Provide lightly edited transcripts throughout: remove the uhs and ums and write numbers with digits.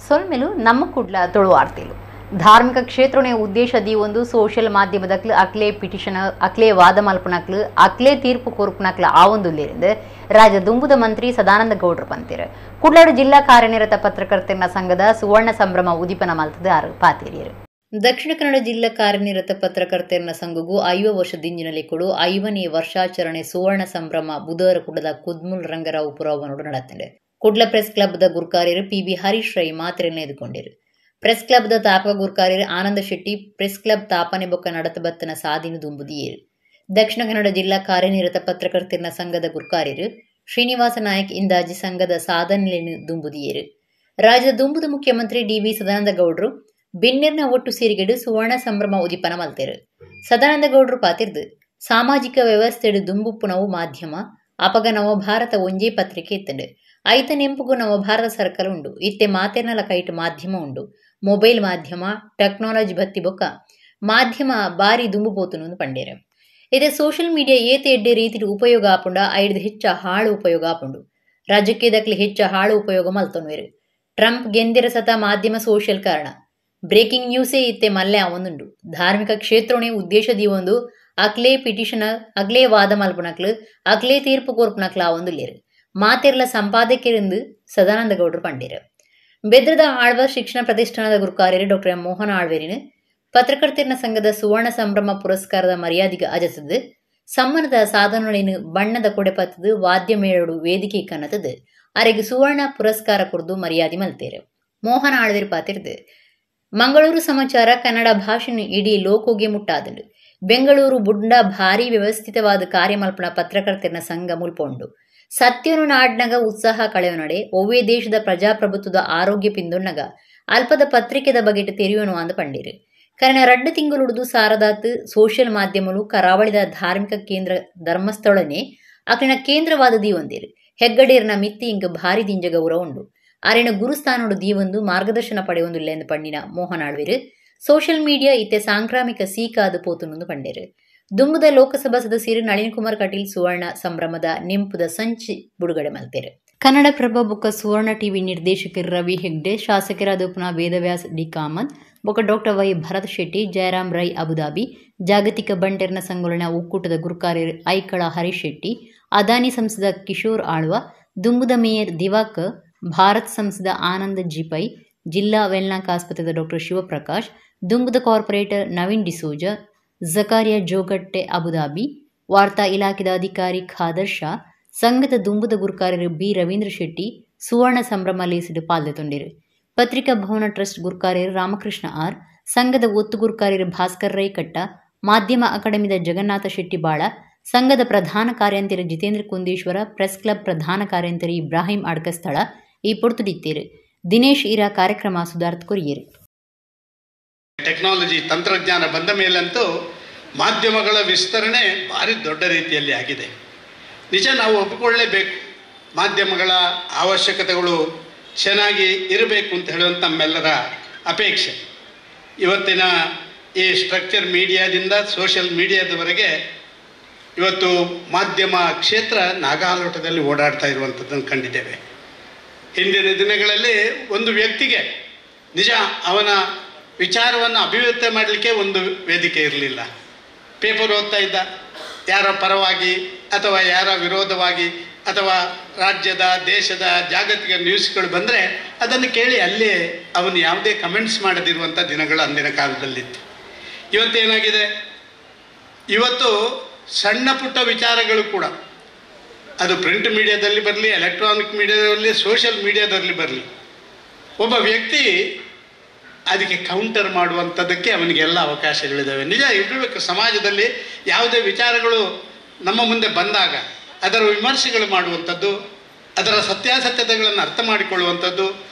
ಸೊಲ್ಮೆಲು ನಮ್ಮ ಕುಡ್ಲ ತೊಳುವಾರ್ತಿಲು ಧಾರ್ಮಿಕ ಕ್ಷೇತ್ರನೇ ಉದ್ದೇಶದಿ ಒಂದು ಸೋಷಿಯಲ್ ಮಾಧ್ಯಮದಕ್ಲು ಅಕ್ಲೆ ಪಿಟಿಷನ್ ಅಕ್ಲೆ ವಾದ ಮಲ್ಪನಕ್ಲು ಅಕ್ಲೆ ತೀರ್ಪು ಕೋರ್ಪನಕ್ಲು ಆ ಒಂದು ಲೇರಿಂದ ರಾಜ್ಯ ದುಂಬುದ ಮಂತ್ರಿ ಸದಾನಂದ ಗೌಡ್ರು ಪಂತಿರು ಕುಡ್ಲಾಡು ಜಿಲ್ಲಾ ಕಾರ್ಯನಿರತ ಪತ್ರಕರ್ತರ ಸಂಘದ ಸುವರ್ಣ ಸಂಭ್ರಮ ಉದಿಪನ ಮಲ್ತದ ಪಾತಿರಿಯರು ದಕ್ಷಿಣ ಕನ್ನಡ ಜಿಲ್ಲಾ ಕಾರ್ಯನಿರತ ಪತ್ರಕರ್ತರ ಸಂಘಗೂ 5 ವರ್ಷದಿಂಜಿನಲ್ಲಿ ಕೊಡು 5ನೇ ವರ್ಷಾಚರಣೆ ಸುವರ್ಣ ಸಂಭ್ರಮ ಬುಧವಾರ ಕುಡ್ಲದ ಕುದ್ಮುಲ್ ರಂಗರಾವ್ ಪುರವನೋಡು ನಡೆತಿದೆ. ಕುಡ್ಲ ಪ್ರೆಸ್ ಕ್ಲಬ್ದ ಗುರ್ಕಾರ್ಯರು ಪಿ.ಬಿ. ಹರೀಶ್ ರೈ ಮಾತ್ರ ಎದುಕೊಂಡಿರು. ಪ್ರೆಸ್ ಕ್ಲಬ್ದ ತಾಪಕ ಗುರ್ಕಾರ್ಯರು ಆನಂದ ಶೆಟ್ಟಿ ಪ್ರೆಸ್ ಕ್ಲಬ್ ತಾಪನೆ ಬೊಕ್ಕ ನಡತಬತ್ತನ ಸಾಧಿನ ದುಂಬುದಿಯೇರು. ದಕ್ಷಿಣ ಕನ್ನಡ ಜಿಲ್ಲಾ ಕಾರ್ಯನಿರತ ಪತ್ರಕರ್ತರ ಸಂಘದ ಗುರ್ಕಾರ್ಯರು ಶ್ರೀನಿವಾಸ ನಾಯಕ್ ಇಂದಾಜಿ ಸಂಘದ ಸಾಧನೆಯನ್ನು ದುಂಬುದಿಯೇರು. ರಾಜ್ಯದ ದುಂಬುದ ಮುಖ್ಯಮಂತ್ರಿ ಡಿ.ವಿ. ಸದಾನಂದ ಗೌಡ್ರು ಬಿನ್ನಿರ್ನ ಒಟ್ಟು ಸೇರಿಗೆಡು ಸುವರ್ಣ ಸಂಭ್ರಮ ಉದಿಪನ ಮಲ್ತೇರು. ಸದಾನಂದ ಗೌಡ್ರು ಪಾತಿರ್ದು ಸಾಮಾಜಿಕ ವ್ಯವಸ್ಥೆಡು ದುಂಬುಪ್ಪು ಮಾಧ್ಯಮ ಅಪಗ ನವಭಾರತ ಒಂಜೇ ಪತ್ರಿಕೆ ಇತ್ತಂಡು ಐತ ನೆಂಪುಗು ನವಭಾರತ ಸರ್ಕಲ್ ಉಂಡು ಇತ್ತೆ ಮಾತೆರ್ನಲ ಕೈಟ್ ಮಾಧ್ಯಮ ಉಂಡು ಮೊಬೈಲ್ ಮಾಧ್ಯಮ ಟೆಕ್ನಾಲಜಿ ಬತ್ತಿ ಬೊಕ್ಕ ಮಾಧ್ಯಮ ಬಾರಿ ದುಂಬು ಪೋತುನು ಪಂಡೇರು. ಇದೇ ಸೋಷಿಯಲ್ ಮೀಡಿಯಾ ಏತೆ ಎಡ್ಡೆ ರೀತಿ ಉಪಯೋಗ ಆಪುಂಡ ಐಡ್ದು ಹೆಚ್ಚ ಹಾಳು ಉಪಯೋಗ ಆಪುಂಡು ರಾಜ್ಯಕ್ಕೆ ದಕ್ಲಿ ಹೆಚ್ಚ ಹಾಳು ಉಪಯೋಗ ಮಲ್ತೊನ್ವೇರು. ಟ್ರಂಪ್ ಗೆಂದಿರ ಸತ ಮಾಧ್ಯಮ ಸೋಷಿಯಲ್ ಕಾರಣ ಬ್ರೇಕಿಂಗ್ ನ್ಯೂಸೇ ಇತ್ತೆ ಮಲ್ಲೆ ಅವೊಂದುಂಡು ಧಾರ್ಮಿಕ ಕ್ಷೇತ್ರನೇ ಉದ್ದೇಶದಿ ಒಂದು ಅಕ್ಲೇ ಪಿಟಿಷನ್ ಅಕ್ಲೇ ವಾದ ಮಲ್ಪನಕ್ಲು ಅಕ್ಲೇ ತೀರ್ಪು ಕೋರ್ಪನಕ್ಲ ಅವೊಂದು ಲೇರು ಮಾತೆರ್ಲ ಸಂಪಾದಕರೆಂದು ಸದಾನಂದ ಗೌಡ್ರು ಪಂಡೇರು. ಬೆದ್ರದ ಆಳ್ವಾರ್ ಶಿಕ್ಷಣ ಪ್ರತಿಷ್ಠಾನದ ಗುರುಕಾರ್ಯರು ಡಾಕ್ಟರ್ ಎಂ ಮೋಹನ ಆಳ್ವೇರಿನ ಪತ್ರಕರ್ತರ ಸಂಘದ ಸುವರ್ಣ ಸಂಭ್ರಮ ಪುರಸ್ಕಾರದ ಮರ್ಯಾದೆಗೆ ಅಜಸದು ಸಮ್ಮನದ ಸಾಧನೆಯನ್ನು ಬಣ್ಣದ ಕೊಡೆಪತ್ತದು ವಾದ್ಯ ಮೇಳಡು ವೇದಿಕೆ ಕನ್ನತದು ಅರೆಗೆ ಸುವರ್ಣ ಪುರಸ್ಕಾರ ಕುರಿದು ಮರ್ಯಾದೆ ಮಲ್ತೇರು. ಮೋಹನ ಆಳ್ವೇರು ಪಾತಿರ್ದು ಮಂಗಳೂರು ಸಮಾಚಾರ ಕನ್ನಡ ಭಾಷೆಯನ್ನು ಇಡೀ ಲೋಕೋಗೆ ಮುಟ್ಟಾದುಂಡು ಬೆಂಗಳೂರು ಬುಡ್ಡ ಭಾರಿ ವ್ಯವಸ್ಥಿತವಾದ ಕಾರ್ಯಮಲ್ಪನ ಪತ್ರಕರ್ತರ ಸಂಘ ಮುಲ್ಪೊಂಡು ಸತ್ಯನು ನಾಡ್ನಗ ಉತ್ಸಾಹ ಕಳೆಯುನಡೆ ಒವ್ವೇ ದೇಶದ ಪ್ರಜಾಪ್ರಭುತ್ವದ ಆರೋಗ್ಯ ಪಿಂದೊಣ್ಣಗ ಅಲ್ಪದ ಪತ್ರಿಕೆದ ಬಗೆಟ್ ತೆರೆಯೋನು ಅಂದ ಪಂಡೀರು. ಕರೆನ 2 ತಿಂಗಳುಡ್ದು ಸಾರದಾತ್ ಸೋಷಿಯಲ್ ಮಾಧ್ಯಮಲು ಕರಾವಳಿದ ಧಾರ್ಮಿಕ ಕೇಂದ್ರ ಧರ್ಮಸ್ಥಳನೇ ಅಕ್ಲಿನ ಕೇಂದ್ರವಾದ ದೀವೊಂದಿರು ಹೆಗ್ಗಡೇರ್ನ ಮಿತ್ತಿ ಇಂಕ ಭಾರಿ ದಿಂಜ ಗೌರವ ಉಂಡು ಅರೆನ ಗುರುಸ್ಥಾನೋಡು ದೀವೊಂದು ಮಾರ್ಗದರ್ಶನ ಪಡೆಯೊಂದುಲ್ಲ ಎಂದು ಪಂಡಿನ ಮೋಹನ್ ಆಳ್ವೇರು ಸೋಷಿಯಲ್ ಮೀಡಿಯಾ ಇತ್ತೆ ಸಾಂಕ್ರಾಮಿಕ ಸೀಕಾದ ಪೋತುನೊಂದು ಪಂಡೇರು. ದುಂಬುದ ಲೋಕಸಭಾ ಸದಸ್ಯರು ನಳಿನ್ ಕುಮಾರ್ ಕಟೀಲ್ ಸುವರ್ಣ ಸಂಭ್ರಮದ ನೆಂಪುದ ಸಂಚಿ ಬಿಡುಗಡೆ ಮಲ್ತೇರು. ಕನ್ನಡಪ್ರಭ ಬೊಕ್ಕ ಸುವರ್ಣ ಟಿವಿ ನಿರ್ದೇಶಕರು ರವಿ ಹೆಗ್ಡೆ ಶಾಸಕರಾದ ಉಪನ ವೇದವ್ಯಾಸ್ ಡಿ ಕಾಮತ್ ಬೊಕ್ಕ doctor Y Bharat Shetty Jayaram Rai Abu Dhabi ಜಾಗತಿಕ ಬಂಟೆರ್ನ ಸಂಗೊಲನ ಒಕ್ಕೂಟದ ಗುರುಕಾರ್ಯರು ಐಕಳ ಹರೀಶ್ ಶೆಟ್ಟಿ ಅದಾನಿ ಸಂಸದ ಕಿಶೋರ್ ಆಳ್ವ ದುಂಬುದ ಮೇಯರ್ ದಿವಾಕರ್ ಭಾರತ್ ಸಂಸದ ಆನಂದ್ ಜಿಪೈ ಜಿಲ್ಲಾ ವೆಲ್ನಾಕ್ ಆಸ್ಪತ್ರೆದ ಡಾಕ್ಟರ್ ಶಿವಪ್ರಕಾಶ್ ದುಂಬುದ ಕಾರ್ಪೊರೇಟರ್ ನವೀನ್ ಡಿಸೋಜ ಜಕಾರಿಯಾ ಜೋಗಟ್ಟೆ ಅಬುದಾಬಿ ವಾರ್ತಾ ಇಲಾಖೆದ ಅಧಿಕಾರಿ ಖಾದರ್ ಶಾ ಸಂಘದ ದುಂಬುದ ಗುರುಕಾರ್ಯರು ಬಿ ರವೀಂದ್ರ ಶೆಟ್ಟಿ ಸುವರ್ಣ ಸಂಭ್ರಮ ಲೇಸಿಡು ಪಾಲ್ದೊಂಡಿರು. ಪತ್ರಿಕಾ ಭವನ ಟ್ರಸ್ಟ್ ಗುರುಕಾರ್ಯರು ರಾಮಕೃಷ್ಣ ಆರ್ ಸಂಘದ ಒತ್ತು ಗುರುಕಾರ್ಯರು ಭಾಸ್ಕರ್ ರೈ ಕಟ್ಟ ಮಾಧ್ಯಮ ಅಕಾಡೆಮಿದ ಜಗನ್ನಾಥ ಶೆಟ್ಟಿ ಬಾಳ ಸಂಘದ ಪ್ರಧಾನ ಕಾರ್ಯಂತರಿ ಜಿತೇಂದ್ರ ಕುಂದೇಶ್ವರ ಪ್ರೆಸ್ ಕ್ಲಬ್ ಪ್ರಧಾನ ಕಾರ್ಯಂತರಿ ಇಬ್ರಾಹಿಂ ಅಡ್ಕಸ್ಥಳ ಈ ಪೊರ್ತುಡಿತ್ತೇರು. ದಿನೇಶ್ ಇರಾ ಕಾರ್ಯಕ್ರಮ ಸುಧಾರ್ಥ ಕೊರಿಯರು. ಟೆಕ್ನಾಲಜಿ ತಂತ್ರಜ್ಞಾನ ಬಂದ ಮೇಲಂತೂ ಮಾಧ್ಯಮಗಳ ವಿಸ್ತರಣೆ ಭಾರಿ ದೊಡ್ಡ ರೀತಿಯಲ್ಲಿ ಆಗಿದೆ. ನಿಜ ನಾವು ಒಪ್ಪಿಕೊಳ್ಳಲೇಬೇಕು. ಮಾಧ್ಯಮಗಳ ಅವಶ್ಯಕತೆಗಳು ಚೆನ್ನಾಗಿ ಇರಬೇಕು ಅಂತ ಹೇಳುವಂಥ ನಮ್ಮೆಲ್ಲರ ಅಪೇಕ್ಷೆ. ಇವತ್ತಿನ ಈ ಸ್ಟ್ರಕ್ಚರ್ ಮೀಡಿಯಾದಿಂದ ಸೋಷಿಯಲ್ ಮೀಡಿಯಾದವರೆಗೆ ಇವತ್ತು ಮಾಧ್ಯಮ ಕ್ಷೇತ್ರ ನಾಗಾಲೋಟದಲ್ಲಿ ಓಡಾಡ್ತಾ ಇರುವಂಥದ್ದನ್ನು ಕಂಡಿದ್ದೇವೆ. ಹಿಂದಿನ ದಿನಗಳಲ್ಲಿ ಒಂದು ವ್ಯಕ್ತಿಗೆ ನಿಜ ಅವನ ವಿಚಾರವನ್ನು ಅಭಿವ್ಯಕ್ತಿ ಮಾಡಲಿಕ್ಕೆ ಒಂದು ವೇದಿಕೆ ಇರಲಿಲ್ಲ. ಪೇಪರ್ ಓದ್ತಾ ಇದ್ದ, ಯಾರ ಪರವಾಗಿ ಅಥವಾ ಯಾರ ವಿರೋಧವಾಗಿ ಅಥವಾ ರಾಜ್ಯದ ದೇಶದ ಜಾಗತಿಕ ನ್ಯೂಸ್ಗಳು ಬಂದರೆ ಅದನ್ನು ಕೇಳಿ ಅಲ್ಲೇ ಅವನು ಯಾವುದೇ ಕಮೆಂಟ್ಸ್ ಮಾಡದಿರುವಂಥ ದಿನಗಳು ಅಂದಿನ ಕಾಲದಲ್ಲಿತ್ತು. ಇವತ್ತೇನಾಗಿದೆ, ಇವತ್ತು ಸಣ್ಣ ಪುಟ್ಟ ವಿಚಾರಗಳು ಕೂಡ ಅದು ಪ್ರಿಂಟ್ ಮೀಡಿಯಾದಲ್ಲಿ ಬರಲಿ, ಎಲೆಕ್ಟ್ರಾನಿಕ್ ಮೀಡಿಯಾದಲ್ಲಿ, ಸೋಷಿಯಲ್ ಮೀಡಿಯಾದಲ್ಲಿ ಬರಲಿ, ಒಬ್ಬ ವ್ಯಕ್ತಿ ಅದಕ್ಕೆ ಕೌಂಟರ್ ಮಾಡುವಂಥದ್ದಕ್ಕೆ ಅವನಿಗೆಲ್ಲ ಅವಕಾಶಗಳಿದ್ದಾವೆ. ನಿಜ ಇರಬೇಕು. ಸಮಾಜದಲ್ಲಿ ಯಾವುದೇ ವಿಚಾರಗಳು ನಮ್ಮ ಮುಂದೆ ಬಂದಾಗ ಅದರ ವಿಮರ್ಶೆಗಳು ಮಾಡುವಂಥದ್ದು, ಅದರ ಸತ್ಯಾಸತ್ಯತೆಗಳನ್ನು ಅರ್ಥ ಮಾಡಿಕೊಳ್ಳುವಂಥದ್ದು,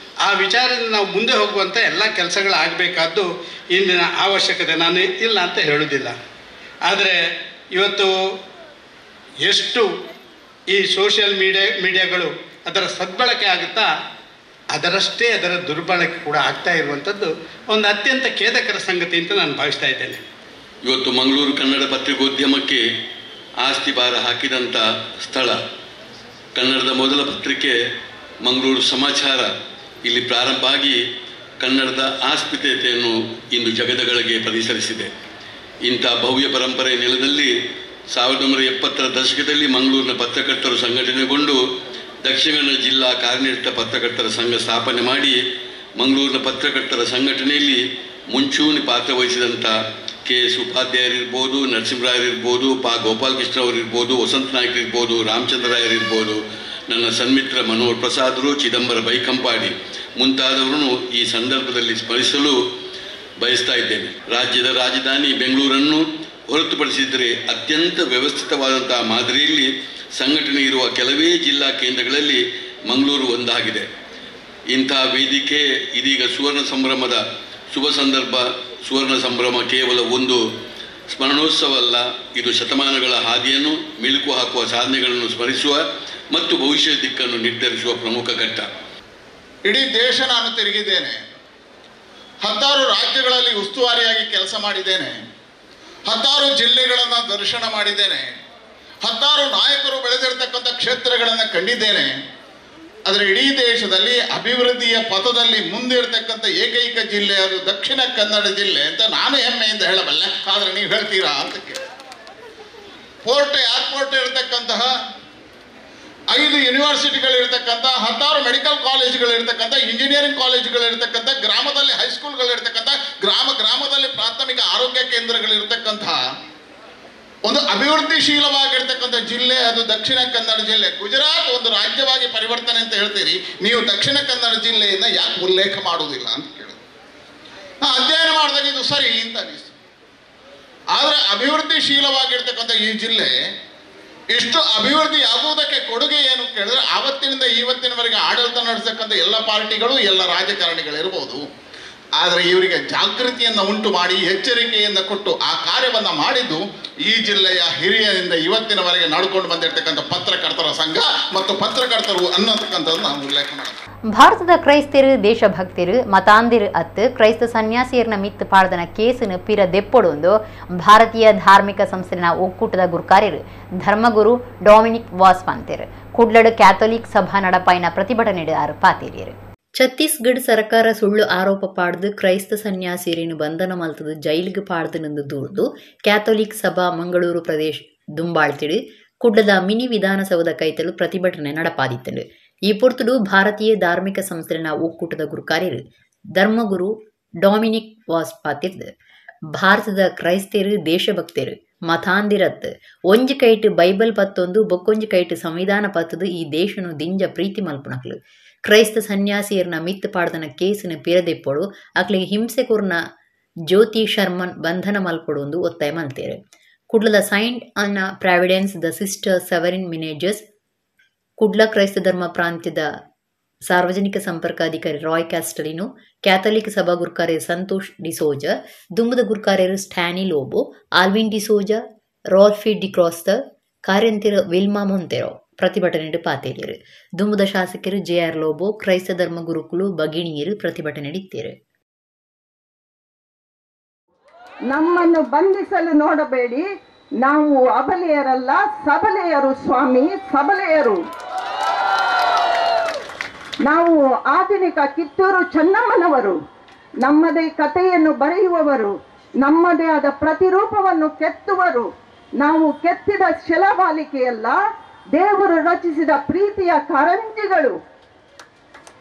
ಆ ವಿಚಾರದಿಂದ ನಾವು ಮುಂದೆ ಹೋಗುವಂಥ ಎಲ್ಲ ಕೆಲಸಗಳಾಗಬೇಕಾದ್ದು ಇಂದಿನ ಅವಶ್ಯಕತೆ. ನಾನು ಇಲ್ಲ ಅಂತ ಹೇಳುವುದಿಲ್ಲ. ಆದರೆ ಇವತ್ತು ಎಷ್ಟು ಈ ಸೋಷಿಯಲ್ ಮೀಡಿಯಾಗಳು ಅದರ ಸದ್ಬಳಕೆ ಆಗುತ್ತಾ ಅದರಷ್ಟೇ ಅದರ ದುರ್ಬಳಕೆ ಕೂಡ ಆಗ್ತಾ ಇರುವಂಥದ್ದು ಒಂದು ಅತ್ಯಂತ ಖೇದಕರ ಸಂಗತಿ ಅಂತ ನಾನು ಭಾವಿಸ್ತಾ ಇದ್ದೇನೆ. ಇವತ್ತು ಮಂಗಳೂರು ಕನ್ನಡ ಪತ್ರಿಕೋದ್ಯಮಕ್ಕೆ ಆಸ್ತಿ ಭಾರ ಹಾಕಿದಂಥ ಸ್ಥಳ. ಕನ್ನಡದ ಮೊದಲ ಪತ್ರಿಕೆ ಮಂಗಳೂರು ಸಮಾಚಾರ ಇಲ್ಲಿ ಪ್ರಾರಂಭ ಆಗಿ ಕನ್ನಡದ ಆಸ್ಮಿತೆಯನ್ನು ಇಂದು ಜಗದಗಳಿಗೆ ಪರಿಸರಿಸಿದೆ. ಇಂಥ ಭವ್ಯ ಪರಂಪರೆ ನೆಲದಲ್ಲಿ 1970ರ ದಶಕದಲ್ಲಿ ಮಂಗಳೂರಿನ ಪತ್ರಕರ್ತರು ಸಂಘಟನೆಗೊಂಡು ದಕ್ಷಿಣ ಕನ್ನಡ ಜಿಲ್ಲಾ ಕಾರ್ಯನಿರತ ಪತ್ರಕರ್ತರ ಸಂಘ ಸ್ಥಾಪನೆ ಮಾಡಿ ಮಂಗಳೂರಿನ ಪತ್ರಕರ್ತರ ಸಂಘಟನೆಯಲ್ಲಿ ಮುಂಚೂಣಿ ಪಾತ್ರ ವಹಿಸಿದಂಥ KS ಉಪಾಧ್ಯಾಯರಿರ್ಬೋದು, ನರಸಿಂಹರಾಯರಿರ್ಬೋದು, ಗೋಪಾಲಕೃಷ್ಣ ಅವರಿರ್ಬೋದು, ವಸಂತ ನಾಯ್ಕರಿರ್ಬೋದು, ರಾಮಚಂದ್ರ ರಾಯರಿರ್ಬೋದು, ನನ್ನ ಸನ್ಮಿತ್ರ ಮನೋಹರ್ ಪ್ರಸಾದರು, ಚಿದಂಬರ ಬೈಕಂಪಾಡಿ ಮುಂತಾದವರನ್ನು ಈ ಸಂದರ್ಭದಲ್ಲಿ ಸ್ಮರಿಸಲು ಬಯಸ್ತಾ ಇದ್ದೇನೆ. ರಾಜ್ಯದ ರಾಜಧಾನಿ ಬೆಂಗಳೂರನ್ನು ಹೊರತುಪಡಿಸಿದರೆ ಅತ್ಯಂತ ವ್ಯವಸ್ಥಿತವಾದಂತಹ ಮಾದರಿಯಲ್ಲಿ ಸಂಘಟನೆ ಇರುವ ಕೆಲವೇ ಜಿಲ್ಲಾ ಕೇಂದ್ರಗಳಲ್ಲಿ ಮಂಗಳೂರು ಒಂದಾಗಿದೆ. ಇಂಥ ವೇದಿಕೆ ಇದೀಗ ಸುವರ್ಣ ಸಂಭ್ರಮದ ಶುಭ ಸಂದರ್ಭ. ಸುವರ್ಣ ಸಂಭ್ರಮ ಕೇವಲ ಒಂದು ಸ್ಮರಣೋತ್ಸವ ಅಲ್ಲ, ಇದು ಶತಮಾನಗಳ ಹಾದಿಯನ್ನು ಮೆಲುಕು ಹಾಕುವ ಸಾಧನೆಗಳನ್ನು ಸ್ಮರಿಸುವ ಮತ್ತು ಭವಿಷ್ಯ ದಿಕ್ಕನ್ನು ನಿರ್ಧರಿಸುವ ಪ್ರಮುಖ ಘಟ್ಟ. ಇಡೀ ದೇಶ ನಾನು ತಿರುಗಿದ್ದೇನೆ, 10 ರಾಜ್ಯಗಳಲ್ಲಿ ಉಸ್ತುವಾರಿಯಾಗಿ ಕೆಲಸ ಮಾಡಿದ್ದೇನೆ, 10 ಜಿಲ್ಲೆಗಳನ್ನು ದರ್ಶನ ಮಾಡಿದ್ದೇನೆ, 10 ನಾಯಕರು ಬೆಳೆದಿರ್ತಕ್ಕಂಥ ಕ್ಷೇತ್ರಗಳನ್ನು ಕಂಡಿದ್ದೇನೆ. ಆದರೆ ಇಡೀ ದೇಶದಲ್ಲಿ ಅಭಿವೃದ್ಧಿಯ ಪಥದಲ್ಲಿ ಮುಂದೆ ಇರತಕ್ಕಂಥ ಏಕೈಕ ಜಿಲ್ಲೆ ಅದು ದಕ್ಷಿಣ ಕನ್ನಡ ಜಿಲ್ಲೆ ಅಂತ ನಾನು ಹೆಮ್ಮೆಯಿಂದ ಹೇಳಬಲ್ಲೆ. ಆದರೆ ನೀವು ಹೇಳ್ತೀರಾ ಅಂತ ಕೇಳಿ, ಏರ್ಪೋರ್ಟ್ ಇರತಕ್ಕಂತಹ 5 ಯೂನಿವರ್ಸಿಟಿಗಳಿರ್ತಕ್ಕಂಥ, 10 ಮೆಡಿಕಲ್ ಕಾಲೇಜುಗಳಿರ್ತಕ್ಕಂಥ, ಇಂಜಿನಿಯರಿಂಗ್ ಕಾಲೇಜುಗಳಿರ್ತಕ್ಕಂಥ, ಗ್ರಾಮದಲ್ಲಿ ಹೈಸ್ಕೂಲ್ಗಳಿರ್ತಕ್ಕಂಥ, ಗ್ರಾಮದಲ್ಲಿ ಪ್ರಾಥಮಿಕ ಆರೋಗ್ಯ ಕೇಂದ್ರಗಳಿರ್ತಕ್ಕಂಥ ಒಂದು ಅಭಿವೃದ್ಧಿಶೀಲವಾಗಿರ್ತಕ್ಕಂಥ ಜಿಲ್ಲೆ ಅದು ದಕ್ಷಿಣ ಕನ್ನಡ ಜಿಲ್ಲೆ. ಗುಜರಾತ್ ಒಂದು ರಾಜ್ಯವಾಗಿ ಪರಿವರ್ತನೆ ಅಂತ ಹೇಳ್ತೀರಿ, ನೀವು ದಕ್ಷಿಣ ಕನ್ನಡ ಜಿಲ್ಲೆಯನ್ನು ಯಾಕೆ ಉಲ್ಲೇಖ ಮಾಡುವುದಿಲ್ಲ ಅಂತ ಕೇಳಿದ್ರು. ನಾನು ಅಧ್ಯಯನ ಮಾಡಿದಾಗ ಇದು ಸರಿ ಅಂತ ಅನಿಸ್ತು. ಆದರೆ ಅಭಿವೃದ್ಧಿಶೀಲವಾಗಿರ್ತಕ್ಕಂಥ ಈ ಜಿಲ್ಲೆ ಇಷ್ಟು ಅಭಿವೃದ್ಧಿ ಆಗುವುದಕ್ಕೆ ಕೊಡುಗೆ ಏನು ಕೇಳಿದ್ರೆ, ಆವತ್ತಿನಿಂದ ಇವತ್ತಿನವರೆಗೆ ಆಡಳಿತ ನಡೆಸತಕ್ಕಂಥ ಎಲ್ಲ ಪಾರ್ಟಿಗಳು, ಎಲ್ಲ ರಾಜಕಾರಣಿಗಳಿರ್ಬೋದು. ಆದರೆ ಇವರಿಗೆ ಜಾಗೃತಿಯನ್ನು ಉಂಟು ಮಾಡಿ ಎಚ್ಚರಿಕೆಯನ್ನು ಕೊಟ್ಟು ಆ ಕಾರ್ಯವನ್ನು ಮಾಡಿದ್ದು ಈ ಜಿಲ್ಲೆಯ ಹಿರಿಯರಿಂದ ಇವತ್ತಿನವರೆಗೆ ನಡ್ಕೊಂಡು ಬಂದಿರತಕ್ಕಂಥ ಪತ್ರಕರ್ತರ ಸಂಘ ಮತ್ತು ಪತ್ರಕರ್ತರು ಅನ್ನತಕ್ಕಂಥದ್ದು ನಾವು ಉಲ್ಲೇಖ ಮಾಡ್ತೀವಿ. ಭಾರತದ ಕ್ರೈಸ್ತರು ದೇಶಭಕ್ತರು ಮತಾಂದಿರು ಅತ್ತು ಕ್ರೈಸ್ತ ಸನ್ಯಾಸಿಯರ್ನ ಮಿತ್ತು ಪಾಡ್ದನ ಕೇಸನ್ನು ಪಿರ ದೆಪ್ಪೊಡೊಂದು ಭಾರತೀಯ ಧಾರ್ಮಿಕ ಸಂಸ್ಥೆನ ಒಕ್ಕೂಟದ ಗುರುಕಾರ್ಯರು ಧರ್ಮಗುರು ಡೊಮಿನಿಕ್ ವಾಸ್ಪಾಂತೆರು ಕುಡ್ಲಡ್ ಕ್ಯಾಥೋಲಿಕ್ ಸಭಾ ನಡಪಾಯಿನ ಪ್ರತಿಭಟನೆ ಪಾತೀರಿಯರು. ಛತ್ತೀಸ್ಗಢ ಸರ್ಕಾರ ಸುಳ್ಳು ಆರೋಪ ಪಾಡ್ದು ಕ್ರೈಸ್ತ ಸನ್ಯಾಸಿಯರನ್ನು ಬಂಧನ ಮಲ್ತದು ಜೈಲಿಗೆ ಪಾಡ್ದನೆಂದು ದೂರ್ದು ಕ್ಯಾಥೋಲಿಕ್ ಸಭಾ ಮಂಗಳೂರು ಪ್ರದೇಶ ದುಂಬಾಳ್ತಿಡು ಕುಡ್ಲದ ಮಿನಿ ವಿಧಾನಸೌಧ ಕೈತಲು ಪ್ರತಿಭಟನೆ ನಡಪಾದಿತ್ತಂಡು. ಈ ಪೊರ್ತುಡು ಭಾರತೀಯ ಧಾರ್ಮಿಕ ಸಂಸ್ಥೆನ ಒಕ್ಕೂಟದ ಗುರುಕಾರ್ಯರು ಧರ್ಮಗುರು ಡೊಮಿನಿಕ್ ವಾಸ್ಪಾತಿರ್ದು ಭಾರತದ ಕ್ರೈಸ್ತರು ದೇಶಭಕ್ತರು ಮತಾಂದಿರತ್ ಒಂಜಿ ಕೈಟ್ ಬೈಬಲ್ ಪತ್ತೊಂದು ಬೊಕ್ಕೊಂಜಿ ಕೈಟ್ ಸಂವಿಧಾನ ಪತ್ತದು ಈ ದೇಶನು ದಿಂಜ ಪ್ರೀತಿ ಮಲ್ಪುನಕ್ಲು ಕ್ರೈಸ್ತ ಸನ್ಯಾಸಿಯರ್ನ ಮಿತ್ ಪಾಡ್ದನ ಕೇಸಿನ ಪಿರದೆಪ್ಪೊಡು ಅಕ್ಲಿಗೆ ಹಿಂಸೆ ಕೊರ್ನ ಜ್ಯೋತಿ ಶರ್ಮನ್ ಬಂಧನ ಮಲ್ಪೊಡು ಒತ್ತಾಯ ಮಲ್ತೇರು. ಕುಡ್ಲದ ಸೈಂಟ್ ಅನ್ನ ಪ್ರಾವಿಡೆನ್ಸ್ ದ ಸಿಸ್ಟರ್ ಸೆವೆರಿನ್ ಮಿನೇಜಸ್ ಕುಡ್ಲ ಕ್ರೈಸ್ತ ಧರ್ಮ ಪ್ರಾಂತ್ಯದ ಸಾರ್ವಜನಿಕ ಸಂಪರ್ಕಾಧಿಕಾರಿ ರಾಯ್ ಕ್ಯಾಸ್ಟಲಿನು ಕ್ಯಾಥೋಲಿಕ್ ಸಭಾ ಗುರುಕಾರ್ಯರು ಸಂತೋಷ್ ಡಿಸೋಜ ದುಂಬದ ಗುರುಕಾರ್ಯರು Stany Lobo Alwyn D'Souza Ralphy D'Crasta ಕಾರ್ಯಂತಿರ ವಿಲ್ಮಾ ಮೊಂತೆರೋ ಪ್ರತಿಭಟನೆ ಪಾತೇರಿಯರು. ದುಂಬದ ಶಾಸಕರು JR ಲೋಬೋ ಕ್ರೈಸ್ತ ಧರ್ಮ ಗುರುಕುಲು ಬಗಿಣಿಯರು ಪ್ರತಿಭಟನೆ ನಡೆಯುತ್ತಾರೆ. ನಮ್ಮನ್ನು ಬಂಧಿಸಲು ನೋಡಬೇಡಿ, ನಾವು ಅಬಲೆಯರಲ್ಲ ಸಬಲೆಯರು ಸ್ವಾಮಿ, ಸಬಲೆಯರು. ನಾವು ಆಧುನಿಕ ಕಿತ್ತೂರು ಚೆನ್ನಮ್ಮನವರು, ನಮ್ಮದೇ ಕಥೆಯನ್ನು ಬರೆಯುವವರು, ನಮ್ಮದೇ ಆದ ಪ್ರತಿರೂಪವನ್ನು ಕೆತ್ತುವರು. ನಾವು ಕೆತ್ತಿದ ಶಿಲಾಬಾಲಿಕೆಯಲ್ಲ, ದೇವರು ರಚಿಸಿದ ಪ್ರೀತಿಯ ಕಾರಂಜಿಗಳು.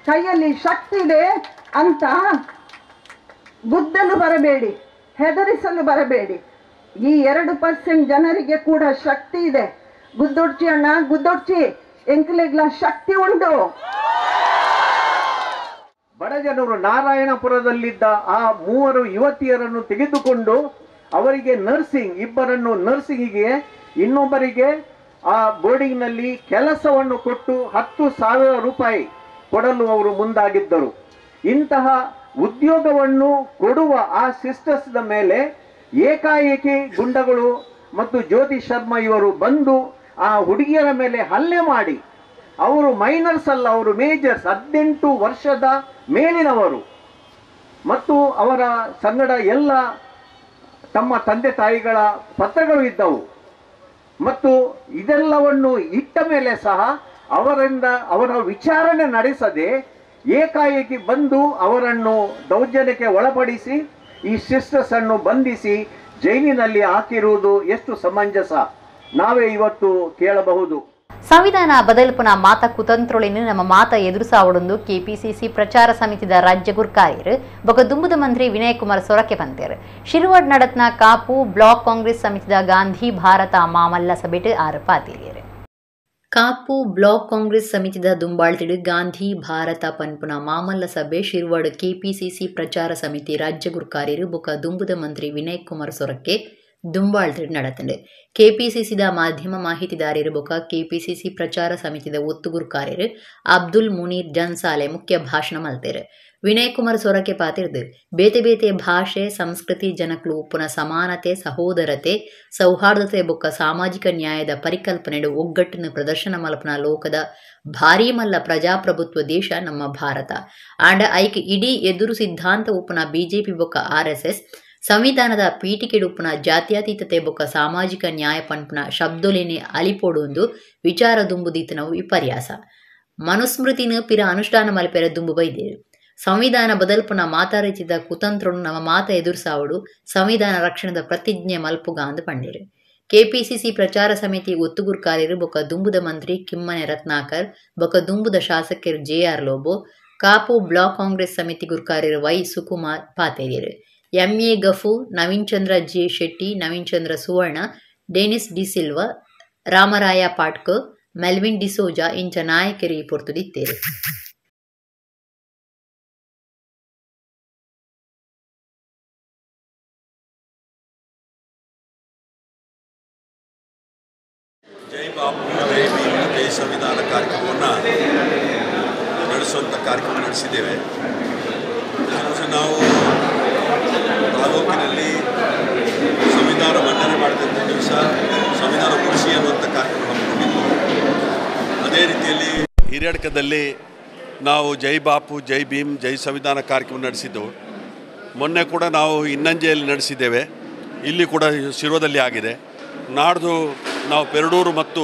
ಕೈಯಲ್ಲಿ ಶಕ್ತಿ ಇದೆ ಅಂತ ಗುದ್ದಲು ಬರಬೇಡಿ, ಹೆದರಿಸಲು ಬರಬೇಡಿ. ಈ 2% ಜನರಿಗೆ ಕೂಡ ಶಕ್ತಿ ಇದೆ. ಗುದ್ದೊಡ್ಚಿ ಅಣ್ಣ, ಗುದ್ದೊಡ್ಚಿ, ಎಂಕ್ಲೆಗ್ಲ ಶಕ್ತಿ ಉಂಟು. ಬಡಜನರು ನಾರಾಯಣಪುರದಲ್ಲಿದ್ದ ಆ 3 ಯುವತಿಯರನ್ನು ತೆಗೆದುಕೊಂಡು ಅವರಿಗೆ ನರ್ಸಿಂಗ್, ಇಬ್ಬರನ್ನು ನರ್ಸಿಂಗಿಗೆ, ಇನ್ನೊಬ್ಬರಿಗೆ ಆ ಬೋರ್ಡಿಂಗ್ನಲ್ಲಿ ಕೆಲಸವನ್ನು ಕೊಟ್ಟು 10,000 ರೂಪಾಯಿ ಕೊಡಲು ಅವರು ಮುಂದಾಗಿದ್ದರು. ಇಂತಹ ಉದ್ಯೋಗವನ್ನು ಕೊಡುವ ಆ ಸಿಸ್ಟರ್ಸ್ನ ಮೇಲೆ ಏಕಾಏಕಿ ಗುಂಡಗಳು ಮತ್ತು ಜ್ಯೋತಿ ಶರ್ಮಾ ಇವರು ಬಂದು ಆ ಹುಡುಗಿಯರ ಮೇಲೆ ಹಲ್ಲೆ ಮಾಡಿ, ಅವರು ಮೈನರ್ಸ್ ಅಲ್ಲ, ಅವರು ಮೇಜರ್ಸ್, 18 ವರ್ಷದ ಮೇಲಿನವರು ಮತ್ತು ಅವರ ಸಂಗಡ ಎಲ್ಲ ತಮ್ಮ ತಂದೆ ತಾಯಿಗಳ ಪತ್ರಗಳು ಇದ್ದವು. ಮತ್ತು ಇದೆಲ್ಲವನ್ನು ಇಟ್ಟ ಮೇಲೆ ಸಹ ಅವರ ವಿಚಾರಣೆ ನಡೆಸದೆ ಏಕಾಏಕಿ ಬಂದು ಅವರನ್ನು ದೌರ್ಜನ್ಯಕ್ಕೆ ಒಳಪಡಿಸಿ ಈ ಸಿಸ್ಟರ್ಸ್ ಅನ್ನು ಬಂಧಿಸಿ ಜೈಲಿನಲ್ಲಿ ಹಾಕಿರುವುದು ಎಷ್ಟು ಸಮಂಜಸ ನಾವೇ ಇವತ್ತು ಕೇಳಬಹುದು. ಸಂವಿಧಾನ ಬದಲ್ಪುನ ಮಾತ ಕುತಂತ್ರೊಳಿನ ನಮ್ಮ ಮಾತ ಎದುರುಸಾವಡೊಂದು ಕೆಪಿಸಿಸಿ ಪ್ರಚಾರ ಸಮಿತಿದ ರಾಜ್ಯ ಗುರ್ಕಾರ್ಯರು ಬೊಕ ದುಂಬುದ ಮಂತ್ರಿ ವಿನಯ್ ಕುಮಾರ್ ಸೊರಕೆ ಪಂತೇರು ಶಿರುವಡ್ ನಡತ್ನ ಕಾಪು ಬ್ಲಾಕ್ ಕಾಂಗ್ರೆಸ್ ಸಮಿತಿದ ಗಾಂಧಿ ಭಾರತ ಮಾಮಲ್ಲ ಸಭೆಟ್ ಆರು ಪಾತಿರಿಯರು ಕಾಪು ಬ್ಲಾಕ್ ಕಾಂಗ್ರೆಸ್ ಸಮಿತಿದ ದುಂಬಾಳ್ತಿಡು ಗಾಂಧಿ ಭಾರತ ಪನ್ಪುನ ಮಾಮಲ್ಲ ಸಭೆ ಶಿರುವಡ್ ಕೆಪಿಸಿಸಿ ಪ್ರಚಾರ ಸಮಿತಿ ರಾಜ್ಯ ಗುರ್ಕಾರ್ಯರು ಬೊಕ ದುಂಬುದ ಮಂತ್ರಿ ವಿನಯ್ ಕುಮಾರ್ ಸೊರಕೆ ದುಂಬಾಳ್ತಿಡು ನಡತಂಡೆ ಕೆಪಿಸಿಸಿದ ಮಾಧ್ಯಮ ಮಾಹಿತಿದಾರರು ಬೊಕ ಕೆಪಿಸಿಸಿ ಪ್ರಚಾರ ಸಮಿತಿದ ಒತ್ತುಗುರ್ಕಾರ್ಯರು ಅಬ್ದುಲ್ ಮುನೀರ್ ಜನ್ಸಾಲೆ ಮುಖ್ಯ ಭಾಷಣ ಮಲ್ತೇರು. ವಿನಯ್ ಕುಮಾರ್ ಸೊರಕೆ ಪಾತಿರ್ದು ಬೇತೆ ಬೇತೆ ಭಾಷೆ ಸಂಸ್ಕೃತಿ ಜನಕ್ಲು ಉಪ್ಪುನ ಸಮಾನತೆ ಸಹೋದರತೆ ಸೌಹಾರ್ದತೆ ಬೊಕ್ಕ ಸಾಮಾಜಿಕ ನ್ಯಾಯದ ಪರಿಕಲ್ಪನೆಡು ಒಗ್ಗಟ್ಟಿನ ಪ್ರದರ್ಶನ ಮಲ್ಪನ ಲೋಕದ ಭಾರೀ ಮಲ್ಲ ಪ್ರಜಾಪ್ರಭುತ್ವ ದೇಶ ನಮ್ಮ ಭಾರತ ಆಂಡ ಐಕ್ ಇಡೀ ಎದುರು ಸಿದ್ಧಾಂತ ಉಪ್ಪುನ ಬಿಜೆಪಿ ಬೊಕ್ಕ RSS ಸಂವಿಧಾನದ ಪೀಠಿಕೆಡುಪ್ಪುನ ಜಾತ್ಯತೀತತೆ ಬೊಕ್ಕ ಸಾಮಾಜಿಕ ನ್ಯಾಯ ಪನ್ಪುನ ಶಬ್ದೊಲೆನೆ ಅಲಿಪೋಡೊಂದು ವಿಚಾರ ದುಂಬುದೀತನವು ವಿಪರ್ಯಾಸ ಮನುಸ್ಮೃತಿನ ಪಿರ ಅನುಷ್ಠಾನ ಮಲ್ಪೆರ ದುಂಬು ಬೈದೇರು. ಸಂವಿಧಾನ ಬದಲ್ಪುನ ಮಾತಾರಿತಿದ್ದ ಕುತಂತ್ರನು ನಮ್ಮ ಮಾತ ಎದುರುಸಾವಡು ಸಂವಿಧಾನ ರಕ್ಷಣದ ಪ್ರತಿಜ್ಞೆ ಮಲ್ಪುಗ ಅಂದು ಪಂಡೇರು. ಕೆಪಿಸಿಸಿ ಪ್ರಚಾರ ಸಮಿತಿ ಒತ್ತುಗುರ್ಕಾರ್ಯರು ಬೊಕ್ಕ ದುಂಬುದ ಮಂತ್ರಿ ಕಿಮ್ಮನೆ ರತ್ನಾಕರ್ ಬೊಕ್ಕ ದುಂಬುದ ಶಾಸಕರು JR Lobo Kapu block Congress ಸಮಿತಿ ಗುರ್ಕಾರ್ಯರು ವೈ ಸುಕುಮಾರ್ ಪಾತೇರಿಯರು. MA Gafoor Naveen Chandra J Shetty Naveen Chandra Suvarna Denis de Silva Ramaraya Patkar Melwyn D'Souza ಇಂಚ ನಾಯಕರು ಈ ಪೊರ್ತುದಿತ್ತೇರು. ಜೈ ಬಾಪು ಜೈ ಭೀಮ್ ಜೈ ಸಂವಿಧಾನ ಕಾರ್ಯಕ್ರಮವನ್ನು ನಡೆಸುವಂಥ ಕಾರ್ಯಕ್ರಮ ನಡೆಸಿದ್ದೇವೆ. ನಾವು ತಾಲೂಕಿನಲ್ಲಿ ಸಂವಿಧಾನ ಮಂಡನೆ ಮಾಡಿದಂಥ ದಿವಸ ಸಂವಿಧಾನ ಉಳಿಸಿ ಅನ್ನುವಂಥ ಕಾರ್ಯಕ್ರಮ ಹಮ್ಮಿಕೊಂಡಿದ್ದು, ಅದೇ ರೀತಿಯಲ್ಲಿ ಹಿರಿಯಡ್ಕದಲ್ಲಿ ನಾವು ಜೈ ಬಾಪು ಜೈ ಭೀಮ್ ಜೈ ಸಂವಿಧಾನ ಕಾರ್ಯಕ್ರಮ ನಡೆಸಿದ್ದೆವು. ಮೊನ್ನೆ ಕೂಡ ನಾವು ಇನ್ನಂಜೆಯಲ್ಲಿ ನಡೆಸಿದ್ದೇವೆ, ಇಲ್ಲಿ ಕೂಡ ಶಿರೋದಲ್ಲಿ ಆಗಿದೆ. ನಾಡ್ದು ನಾವು ಪೆರಡೂರು ಮತ್ತು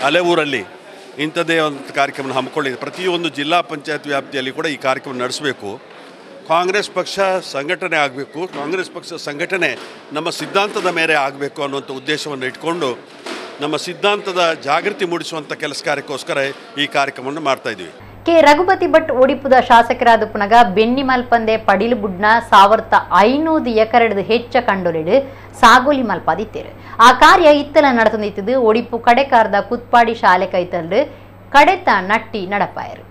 ಅಲೆಊರಲ್ಲಿ ಇಂಥದ್ದೇ ಒಂದು ಕಾರ್ಯಕ್ರಮ ಹಮ್ಮಿಕೊಂಡಿದೆ. ಪ್ರತಿಯೊಂದು ಜಿಲ್ಲಾ ಪಂಚಾಯತ್ ವ್ಯಾಪ್ತಿಯಲ್ಲಿ ಕೂಡ ಈ ಕಾರ್ಯಕ್ರಮ ನಡೆಸಬೇಕು. ಕಾಂಗ್ರೆಸ್ ಪಕ್ಷ ಸಂಘಟನೆ ಆಗಬೇಕು, ಕಾಂಗ್ರೆಸ್ ಪಕ್ಷ ಸಂಘಟನೆ ನಮ್ಮ ಸಿದ್ಧಾಂತದ ಮೇರೆ ಆಗಬೇಕು ಅನ್ನುವಂಥ ಉದ್ದೇಶವನ್ನು ಇಟ್ಕೊಂಡು ನಮ್ಮ ಸಿದ್ಧಾಂತದ ಜಾಗೃತಿ ಮೂಡಿಸುವಂಥ ಕೆಲಸ ಕಾರ್ಯಕ್ಕೋಸ್ಕರ ಈ ಕಾರ್ಯಕ್ರಮವನ್ನು ಮಾಡ್ತಾಯಿದ್ದೀವಿ. ಕೆ ರಘುಪತಿ ಭಟ್ ಓಡಿಪುದ ಶಾಸಕರಾದ ಪುನಗ ಬೆನ್ನಿ ಮಲ್ಪಂದೆ ಪಡಿಲು ಬುಡ್ನ 1500 ಎಕರೆಡ್ ಹೆಚ್ಚ ಕಂಡೊಲಿಡು ಸಾಗೋಲಿ ಮಲ್ಪಾದಿತ್ತೇರು. ಆ ಕಾರ್ಯ ಇತ್ತಲ ನಡೆತಂದಿತ್ತದು ಒಡಿಪು ಕಡೆಕಾರ್ದ ಕುತ್ಪಾಡಿ ಶಾಲೆ ಕೈತಂಡು ಕಡೆತ ನಟ್ಟಿ ನಡಪಾಯರು.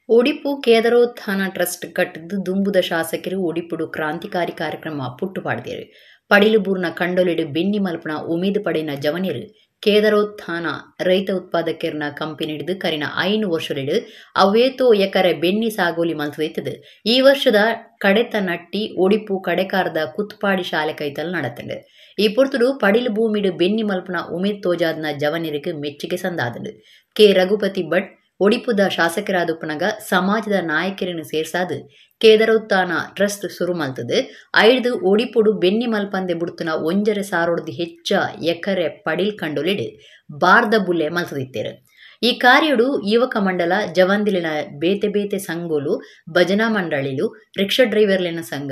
ಒಡಿಪು ಕೇದರೋತ್ಥಾನ ಟ್ರಸ್ಟ್ ಕಟ್ಟದು ದುಂಬುದ ಶಾಸಕರು ಒಡಿಪುಡು ಕ್ರಾಂತಿಕಾರಿ ಕಾರ್ಯಕ್ರಮ ಪುಟ್ಟುಪಾಡ್ದೇರು. ಪಡಿಲುಬೂರ್ನ ಕಂಡೊಲಿಡು ಬೆನ್ನಿ ಮಲ್ಪನ ಉಮೀದು ಪಡೆಯಿನ ಜವನಿರು ಕೇದರೋತ್ಥಾನ ರೈತ ಉತ್ಪಾದಕರ್ನ ಕಂಪನಿ ಹಿಡಿದು ಕರಿನ 5 ವರ್ಷಲಿಡು ಅವೇತೋ ಎಕರೆ ಬೆನ್ನಿ ಸಾಗೋಲಿ ಮಲ್ತದೈತದು. ಈ ವರ್ಷದ ಕಡೆತ ನಟ್ಟಿ ಒಡಿಪು ಕಡೆಕಾರ್ದ ಕುತ್ಪಾಡಿ ಶಾಲೆ ಕೈತಲ್ ನಡತಂಡು. ಈ ಪೊರ್ತುಡು ಪಡಿಲು ಭೂಮಿಡು ಬೆನ್ನಿ ಮಲ್ಪನ ಉಮೇದ್ ತೋಜಾದ್ನ ಜವನಿರಿಗೆ ಮೆಚ್ಚುಗೆ ಸಂದಾದಳು. ಕೆ ರಘುಪತಿ ಭಟ್ ಒಡಿಪುದ ಶಾಸಕರಾದುಪ್ಪನಗ ಸಮಾಜದ ನಾಯಕರನ್ನು ಸೇರ್ಸಾದು ಕೇದರೋತ್ಥಾನ ಟ್ರಸ್ಟ್ ಶುರು ಮಲ್ತದು. ಐದು ಒಡಿಪುಡು ಬೆನ್ನಿ ಮಲ್ಪಂದೆ ಬುಡ್ತುನ 1,000 ಹೆಚ್ಚ ಎಕರೆ ಪಡಿಲ್ ಕಂಡುಲಿಡು ಬಾರ್ದ ಬುಲ್ಲೆ ಮಲ್ತದಿತ್ತೇರು. ಈ ಕಾರ್ಯಡು ಯುವಕ ಮಂಡಲ ಜವಂದಿಲಿನ ಬೇತೆ ಬೇತೆ ಸಂಘೋಲು ಭಜನಾ ಮಂಡಳಿಲು ರಿಕ್ಷಾ ಡ್ರೈವರ್ಲಿನ ಸಂಘ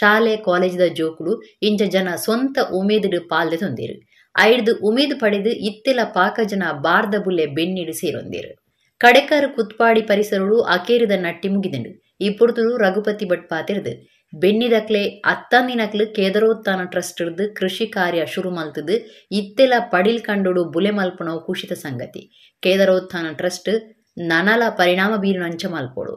ಶಾಲೆ ಕಾಲೇಜದ ಜೋಕುಲು ಇಂಚ ಜನ ಸ್ವಂತ ಉಮೇದುಡು ಪಾಲ್ದೆ ತೊಂದಿರು. ಐದು ಉಮೇದು ಪಡೆದು ಇತ್ತೆಲ ಪಾಕ ಜನ ಬಾರ್ದ ಬುಲ್ಲೆ ಬೆನ್ನಿಡು ಸೇರೊಂದಿರು. ಕಡೆಕಾರು ಕುತ್ಪಾಡಿ ಪರಿಸರಳು ಅಕೇರಿದ ನಟ್ಟಿ ಮುಗಿದಿಂಡು. ಈ ಪುರ್ತುಡು ರಘುಪತಿ ಭಟ್ ಪಾತಿರ್ದು ಬೆನ್ನಿದಕ್ಲೆ ಅತ್ತಂದಿನಕ್ಲು ಕೇದರೋತ್ಥಾನ ಟ್ರಸ್ಟ್ ಹಿಡ್ದು ಕೃಷಿ ಕಾರ್ಯ ಶುರು ಮಲ್ತದು ಇತ್ತೆಲ ಪಡಿಲ್ ಕಂಡುಡು ಬುಲೆ ಮಲ್ಪುನವು ಖುಷಿತ ಸಂಗತಿ. ಕೇದರೋತ್ಥಾನ ಟ್ರಸ್ಟ್ ನನಲ ಪರಿಣಾಮ ಬೀರು ಅಂಚ ಮಲ್ಪೋಡು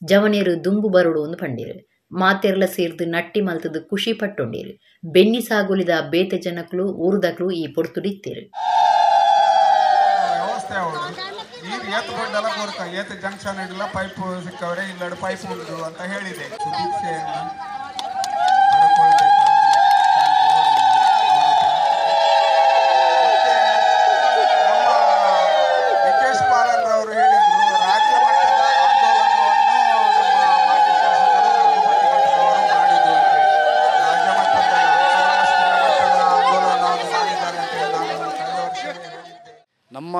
ಜವನಿಯರು ದುಂಬು ಬರುಡು ಒಂದು ಪಂಡಿರು ಮಾತೆರ್ಲ ಸೇರ್ದು ನಟ್ಟಿ ಮಲ್ತದು ಖುಷಿ ಪಟ್ಟೊಂಡಿರು. ಬೆನ್ನಿ ಸಾಗುಲಿದ ಬೇತೆ ಜನಕ್ಲು ಊರ್ದಕ್ಲು ಈ ಪೊರ್ತುಡಿತ್ತೇರು. ನೀರು ಏತ್ ಬಂದಲ್ಲ ಕೊಡ್ತಾ ಏತ್ ಜಂಕ್ಷನ್ ಇಡಲ್ಲ ಪೈಪ್ ಸಿಕ್ಕವ್ರೆ ಇಲ್ಲಡು ಪೈಪ್ ಉಂಟು ಅಂತ ಹೇಳಿದೆ. ವಿಕೇಶ್ ಪಾಲನ್ರವರು ಹೇಳಿದ್ರು ರಾಜ್ಯ ಮಟ್ಟದ ಆಂದೋಲನವನ್ನು ನಮ್ಮ ಮಾಜಿ ಶಾಸಕರು ಮಾಡಿದ್ರು ಅಂತ. ರಾಜ್ಯ ಮಟ್ಟದ ಅಂತಾರಾಷ್ಟ್ರೀಯ ಮಟ್ಟದ ಆಂದೋಲನವನ್ನು ಮಾಡಿದ್ದಾರೆ ಅಂತ ನಾನು ಕಳೆದ ವರ್ಷ ಹೇಳಿದ್ದೆ. ನಮ್ಮ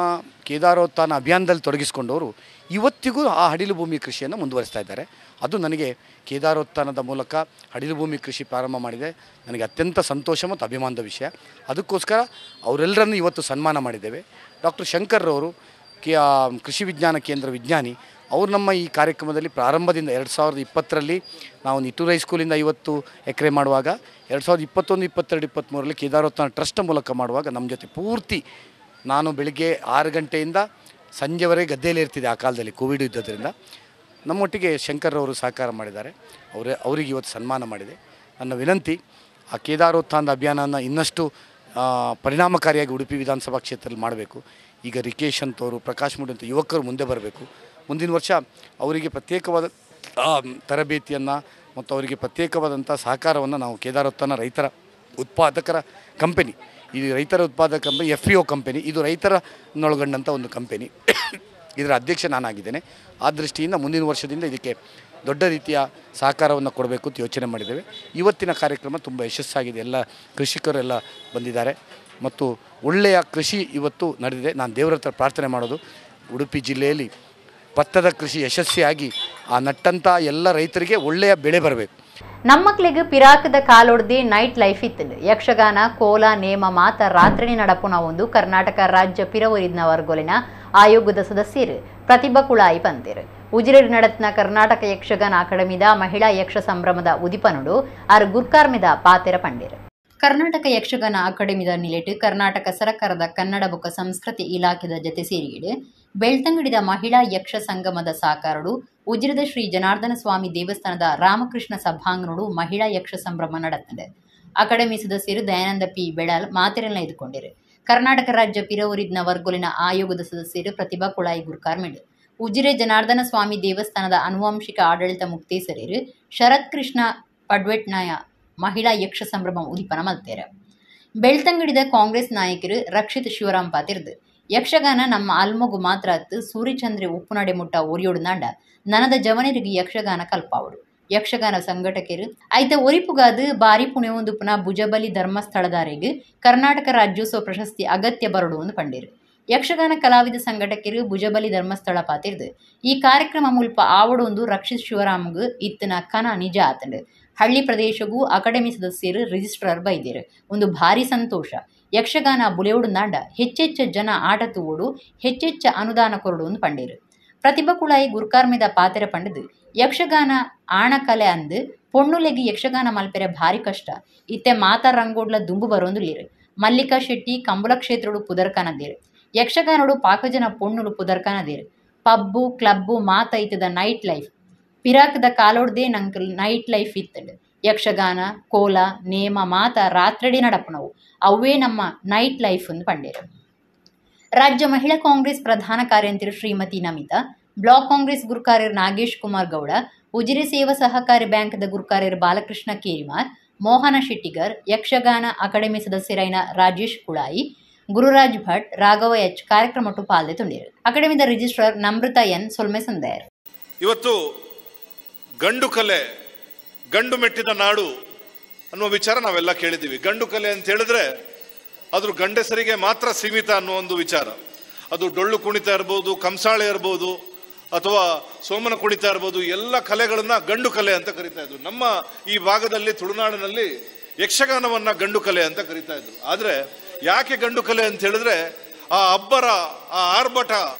ಕೇದಾರೋತ್ಥಾನ ಅಭಿಯಾನದಲ್ಲಿ ತೊಡಗಿಸಿಕೊಂಡವರು ಇವತ್ತಿಗೂ ಆ ಹಡಿಲು ಭೂಮಿ ಕೃಷಿಯನ್ನು ಮುಂದುವರಿಸ್ತಾ ಇದ್ದಾರೆ. ಅದು ನನಗೆ ಕೇದಾರೋತ್ಥಾನದ ಮೂಲಕ ಹಡಿಲು ಭೂಮಿ ಕೃಷಿ ಪ್ರಾರಂಭ ಮಾಡಿದೆ ನನಗೆ ಅತ್ಯಂತ ಸಂತೋಷ ಮತ್ತು ಅಭಿಮಾನದ ವಿಷಯ. ಅದಕ್ಕೋಸ್ಕರ ಅವರೆಲ್ಲರನ್ನು ಇವತ್ತು ಸನ್ಮಾನ ಮಾಡಿದ್ದೇವೆ. ಡಾಕ್ಟರ್ ಶಂಕರ್ರವರು ಕೃಷಿ ವಿಜ್ಞಾನ ಕೇಂದ್ರ ವಿಜ್ಞಾನಿ, ಅವರು ನಮ್ಮ ಈ ಕಾರ್ಯಕ್ರಮದಲ್ಲಿ ಪ್ರಾರಂಭದಿಂದ 2020ರಲ್ಲಿ ನಾವು ನಿಟ್ಟೂರು ಹೈಸ್ಕೂಲಿಂದ 50 ಎಕರೆ ಮಾಡುವಾಗ 2021, 22, 23ರಲ್ಲಿ ಕೇದಾರೋತ್ಥಾನ ಟ್ರಸ್ಟ್ ಮೂಲಕ ಮಾಡುವಾಗ ನಮ್ಮ ಜೊತೆ ಪೂರ್ತಿ ನಾನು ಬೆಳಿಗ್ಗೆ 6 ಗಂಟೆಯಿಂದ ಸಂಜೆವರೆಗೆ ಗದ್ದೆಯಲ್ಲಿ ಇರ್ತಿದ್ದೆ. ಆ ಕಾಲದಲ್ಲಿ ಕೋವಿಡ್ ಇದ್ದದ್ರಿಂದ ನಮ್ಮೊಟ್ಟಿಗೆ ಶಂಕರ್ರವರು ಸಹಕಾರ ಮಾಡಿದ್ದಾರೆ. ಅವರಿಗೆ ಇವತ್ತು ಸನ್ಮಾನ ಮಾಡಿದೆ. ನನ್ನ ವಿನಂತಿ, ಆ ಕೇದಾರೋತ್ಥಾನದ ಅಭಿಯಾನನ ಇನ್ನಷ್ಟು ಪರಿಣಾಮಕಾರಿಯಾಗಿ ಉಡುಪಿ ವಿಧಾನಸಭಾ ಕ್ಷೇತ್ರದಲ್ಲಿ ಮಾಡಬೇಕು. ಈಗ ರಿಕೇಶ್ ಅಂತವರು, ಪ್ರಕಾಶ್ ಮೂಡಿ ಅಂತ ಯುವಕರು ಮುಂದೆ ಬರಬೇಕು. ಮುಂದಿನ ವರ್ಷ ಅವರಿಗೆ ಪ್ರತ್ಯೇಕವಾದ ತರಬೇತಿಯನ್ನು ಮತ್ತು ಅವರಿಗೆ ಪ್ರತ್ಯೇಕವಾದಂಥ ಸಹಕಾರವನ್ನು ನಾವು ಕೇದಾರೋತ್ಥಾನ ರೈತರ ಉತ್ಪಾದಕರ ಕಂಪನಿ, ಇದು ರೈತರ ಉತ್ಪಾದಕ ಕಂಪನಿ, FEO ಕಂಪನಿ, ಇದು ರೈತರನ್ನೊಳಗೊಂಡಂಥ ಒಂದು ಕಂಪನಿ. ಇದರ ಅಧ್ಯಕ್ಷ ನಾನಾಗಿದ್ದೇನೆ. ಆ ದೃಷ್ಟಿಯಿಂದ ಮುಂದಿನ ವರ್ಷದಿಂದ ಇದಕ್ಕೆ ದೊಡ್ಡ ರೀತಿಯ ಸಹಕಾರವನ್ನು ಕೊಡಬೇಕು ಅಂತ ಯೋಚನೆ ಮಾಡಿದ್ದೇವೆ. ಇವತ್ತಿನ ಕಾರ್ಯಕ್ರಮ ತುಂಬ ಯಶಸ್ಸಾಗಿದೆ. ಎಲ್ಲ ಕೃಷಿಕರೆಲ್ಲ ಬಂದಿದ್ದಾರೆ ಮತ್ತು ಒಳ್ಳೆಯ ಕೃಷಿ ಇವತ್ತು ನಡೆದಿದೆ. ನಾನು ದೇವರ ಹತ್ರ ಪ್ರಾರ್ಥನೆ ಮಾಡೋದು, ಉಡುಪಿ ಜಿಲ್ಲೆಯಲ್ಲಿ ಭತ್ತದ ಕೃಷಿ ಯಶಸ್ವಿಯಾಗಿ ಆ ನಟ್ಟಂಥ ಎಲ್ಲ ರೈತರಿಗೆ ಒಳ್ಳೆಯ ಬೆಳೆ ಬರಬೇಕು. ನಮ್ಮಕ್ಲಿಗೆ ಪಿರಾಕದ ಕಾಲೊಡ್ದಿ ನೈಟ್ ಲೈಫ್ ಇತ್ತು. ಯಕ್ಷಗಾನ, ಕೋಲ, ನೇಮ ಮಾತ ರಾತ್ರಿ ನಡಪುನ ಒಂದು ಕರ್ನಾಟಕ ರಾಜ್ಯ ಪಿರವರಿದ್ನ ವರ್ಗೊಲಿನ ಆಯೋಗದ ಸದಸ್ಯರು ಪ್ರತಿಭಾ ಕುಳಾಯಿ ಪಂತಿರು ಉಜಿರೇರು ನಡತ್ನ ಕರ್ನಾಟಕ ಯಕ್ಷಗಾನ ಅಕಾಡೆಮಿದ ಮಹಿಳಾ ಯಕ್ಷ ಸಂಭ್ರಮದ ಉದಿಪನುಡು ಆರು ಗುರ್ಕಾರ್ಮಿದ ಪಾತೆರ ಪಂಡಿರು. ಕರ್ನಾಟಕ ಯಕ್ಷಗಾನ ಅಕಾಡೆಮಿದ ನಿಲೆಟ್ ಕರ್ನಾಟಕ ಸರ್ಕಾರದ ಕನ್ನಡ ಬೊಕ್ಕ ಸಂಸ್ಕೃತಿ ಇಲಾಖೆದ ಜತೆ ಸೇರಿಯಿಡು ಬೆಳ್ತಂಗಡಿದ ಮಹಿಳಾ ಯಕ್ಷ ಸಂಗಮದ ಸಾಕಾರಡು ಉಜಿರದ ಶ್ರೀ ಜನಾರ್ದನ ಸ್ವಾಮಿ ದೇವಸ್ಥಾನದ ರಾಮಕೃಷ್ಣ ಸಭಾಂಗಣಡು ಮಹಿಳಾ ಯಕ್ಷ ಸಂಭ್ರಮ ನಡೆದಿದೆ. ಅಕಾಡೆಮಿ ಸದಸ್ಯರು ದಯಾನಂದ ಪಿ ಬೆಳಾಲ್ ಮಾತೆರೆಲ್ಲ ಇದ್ದುಕೊಂಡಿರು. ಕರ್ನಾಟಕ ರಾಜ್ಯ ಪಿರವರಿದ್ನ ವರ್ಗೊಲಿನ ಆಯೋಗದ ಸದಸ್ಯರು ಪ್ರತಿಭಾ ಕುಳಾಯಿ ಗುರ್ಕಾರ್ಮಿಡು ಉಜಿರೆ ಜನಾರ್ದನ ಸ್ವಾಮಿ ದೇವಸ್ಥಾನದ ಆನುವಂಶಿಕ ಆಡಳಿತ ಮುಕ್ತೇಸರಿರು ಶರತ್ ಕೃಷ್ಣ ಪಡ್ವೆಟ್ನಾಯ ಮಹಿಳಾ ಯಕ್ಷ ಸಂಭ್ರಮ ಉದಿಪನ ಮಲ್ತೇರ. ಬೆಳ್ತಂಗಡಿದ ಕಾಂಗ್ರೆಸ್ ನಾಯಕರು ರಕ್ಷಿತ್ ಶಿವರಾಮ್ ಪಾತಿರ್ದು ಯಕ್ಷಗಾನ ನಮ್ಮ ಅಲ್ಮಗು ಮಾತ್ರ ಅತ್ತು ಸೂರಿಚಂದ್ರೆ ಉಪ್ಪು ನಡೆ ಮುಟ್ಟ ಒರಿಯೋಡು ನಾಂಡ ನನದ ಜವನರಿಗೆ ಯಕ್ಷಗಾನ ಕಲ್ಪಾವಡು. ಯಕ್ಷಗಾನ ಸಂಘಟಕರು ಐತ ಒರಿಪುಗಾದು ಬಾರಿ ಪುಣ್ಯವೊಂದುಪುನ ಭುಜಬಲಿ ಧರ್ಮಸ್ಥಳದಾರಿಗೆ ಕರ್ನಾಟಕ ರಾಜ್ಯೋತ್ಸವ ಪ್ರಶಸ್ತಿ ಅಗತ್ಯ ಬರಡು ಒಂದು ಪಂಡಿರು. ಯಕ್ಷಗಾನ ಕಲಾವಿದ ಸಂಘಟಕರು ಭುಜಬಲಿ ಧರ್ಮಸ್ಥಳ ಪಾತಿರ್ದು ಈ ಕಾರ್ಯಕ್ರಮ ಮುಲ್ಪ ಆವಡೊಂದು ರಕ್ಷಿತ್ ಶಿವರಾಮ್ಗೂ ಇತ್ತನ ಕನ ನಿಜ ಆತಂಡು. ಹಳ್ಳಿ ಪ್ರದೇಶಗೂ ಅಕಾಡೆಮಿ ಸದಸ್ಯರು ರಿಜಿಸ್ಟ್ರಾರ್ ಬೈದಿರು. ಒಂದು ಭಾರಿ ಸಂತೋಷ. ಯಕ್ಷಗಾನ ಬುಲೆಯೋಡು ನಾಂಡ ಹೆಚ್ಚೆಚ್ಚ ಜನ ಆಟ ತೂವೋಡು ಹೆಚ್ಚೆಚ್ಚ ಅನುದಾನ ಕೊರಡು ಒಂದು ಪಂಡಿರು. ಪ್ರತಿಭಾ ಕುಳಾಯಿ ಗುರ್ಕಾರ್ಮಿದ ಪಾತೆರ ಪಂಡದು ಯಕ್ಷಗಾನ ಆಣಕಲೆ ಅಂದು ಪೊಣ್ಣುಲೆಗಿ ಯಕ್ಷಗಾನ ಮಲ್ಪೆರೆ ಭಾರಿ ಕಷ್ಟ. ಇತ್ತೆ ಮಾತಾ ರಂಗೋಡ್ಲ ದುಂಬು ಬರೋಂದುಲ್ಲಿರು. ಮಲ್ಲಿಕಾ ಶೆಟ್ಟಿ ಕಂಬಳ ಕ್ಷೇತ್ರಡು ಪುದರ್ಕನದಿರು. ಯಕ್ಷಗಾನಡು ಪಾಕಜನ ಪೊಣ್ಣುಲು ಪುದರ್ಕನದಿರು. ಪಬ್ಬು ಕ್ಲಬ್ಬು ಮಾತ ಇತ್ತದ ನೈಟ್ ಲೈಫ್ ಪಿರಾಕದ ಕಾಲೋಡ್ದೇ ನಂಗೆ ನೈಟ್ ಲೈಫ್ ಇತ್ತಡು. ಯಕ್ಷಗಾನ, ಕೋಲ, ನೇಮ ಮಾತ ರಾತ್ರಡಿ ನಡಪನವು ಅವೇ ನಮ್ಮ ನೈಟ್ ಲೈಫ್ ಒಂದು ಪಂಡೇರು. ರಾಜ್ಯ ಮಹಿಳಾ ಕಾಂಗ್ರೆಸ್ ಪ್ರಧಾನ ಕಾರ್ಯಂತರಿ ಶ್ರೀಮತಿ ನಮಿತಾ, ಬ್ಲಾಕ್ ಕಾಂಗ್ರೆಸ್ ಗುರುಕಾರ್ಯರು ನಾಗೇಶ್ ಕುಮಾರ್ ಗೌಡ, ಉಜಿರೆ ಸೇವಾ ಸಹಕಾರಿ ಬ್ಯಾಂಕ್ದ ಗುರುಕಾರ್ಯರು ಬಾಲಕೃಷ್ಣ ಕೇರಿಮಾರ್, ಮೋಹನ ಶೆಟ್ಟಿಗರ್, ಯಕ್ಷಗಾನ ಅಕಾಡೆಮಿ ಸದಸ್ಯರೈನ ರಾಜೇಶ್ ಕುಳಾಯಿ, ಗುರುರಾಜ್ ಭಟ್, ರಾಘವ ಎಚ್ ಕಾರ್ಯಕ್ರಮಟ್ಟು ಪಾಲ್ದೆ ತುಂಡಿರು. ಅಕಾಡೆಮಿದ ರಿಜಿಸ್ಟ್ರಾರ್ ನಮೃತ ಎನ್ ಸೊಲ್ಮೆ ಸಂದಯರ್. ಇವತ್ತು ಗಂಡು ಕಲೆ, ಗಂಡು ಮೆಟ್ಟಿದ ನಾಡು ಅನ್ನುವ ವಿಚಾರ ನಾವೆಲ್ಲ ಕೇಳಿದ್ದೀವಿ. ಗಂಡು ಕಲೆ ಅಂತ ಹೇಳಿದ್ರೆ ಅದ್ರ ಗಂಡಸರಿಗೆ ಮಾತ್ರ ಸೀಮಿತ ಅನ್ನೋ ಒಂದು ವಿಚಾರ. ಅದು ಡೊಳ್ಳು ಕುಣಿತ ಇರ್ಬೋದು, ಕಂಸಾಳೆ ಇರ್ಬೋದು, ಅಥವಾ ಸೋಮನ ಕುಣಿತ ಇರ್ಬೋದು, ಎಲ್ಲ ಕಲೆಗಳನ್ನ ಗಂಡು ಕಲೆ ಅಂತ ಕರಿತಾ ಇದ್ರು. ನಮ್ಮ ಈ ಭಾಗದಲ್ಲಿ ತುಳುನಾಡಿನಲ್ಲಿ ಯಕ್ಷಗಾನವನ್ನ ಗಂಡು ಕಲೆ ಅಂತ ಕರಿತಾ ಇದ್ರು. ಆದ್ರೆ ಯಾಕೆ ಗಂಡು ಕಲೆ ಅಂತ ಹೇಳಿದ್ರೆ ಆ ಅಬ್ಬರ, ಆ ಆರ್ಭಟ,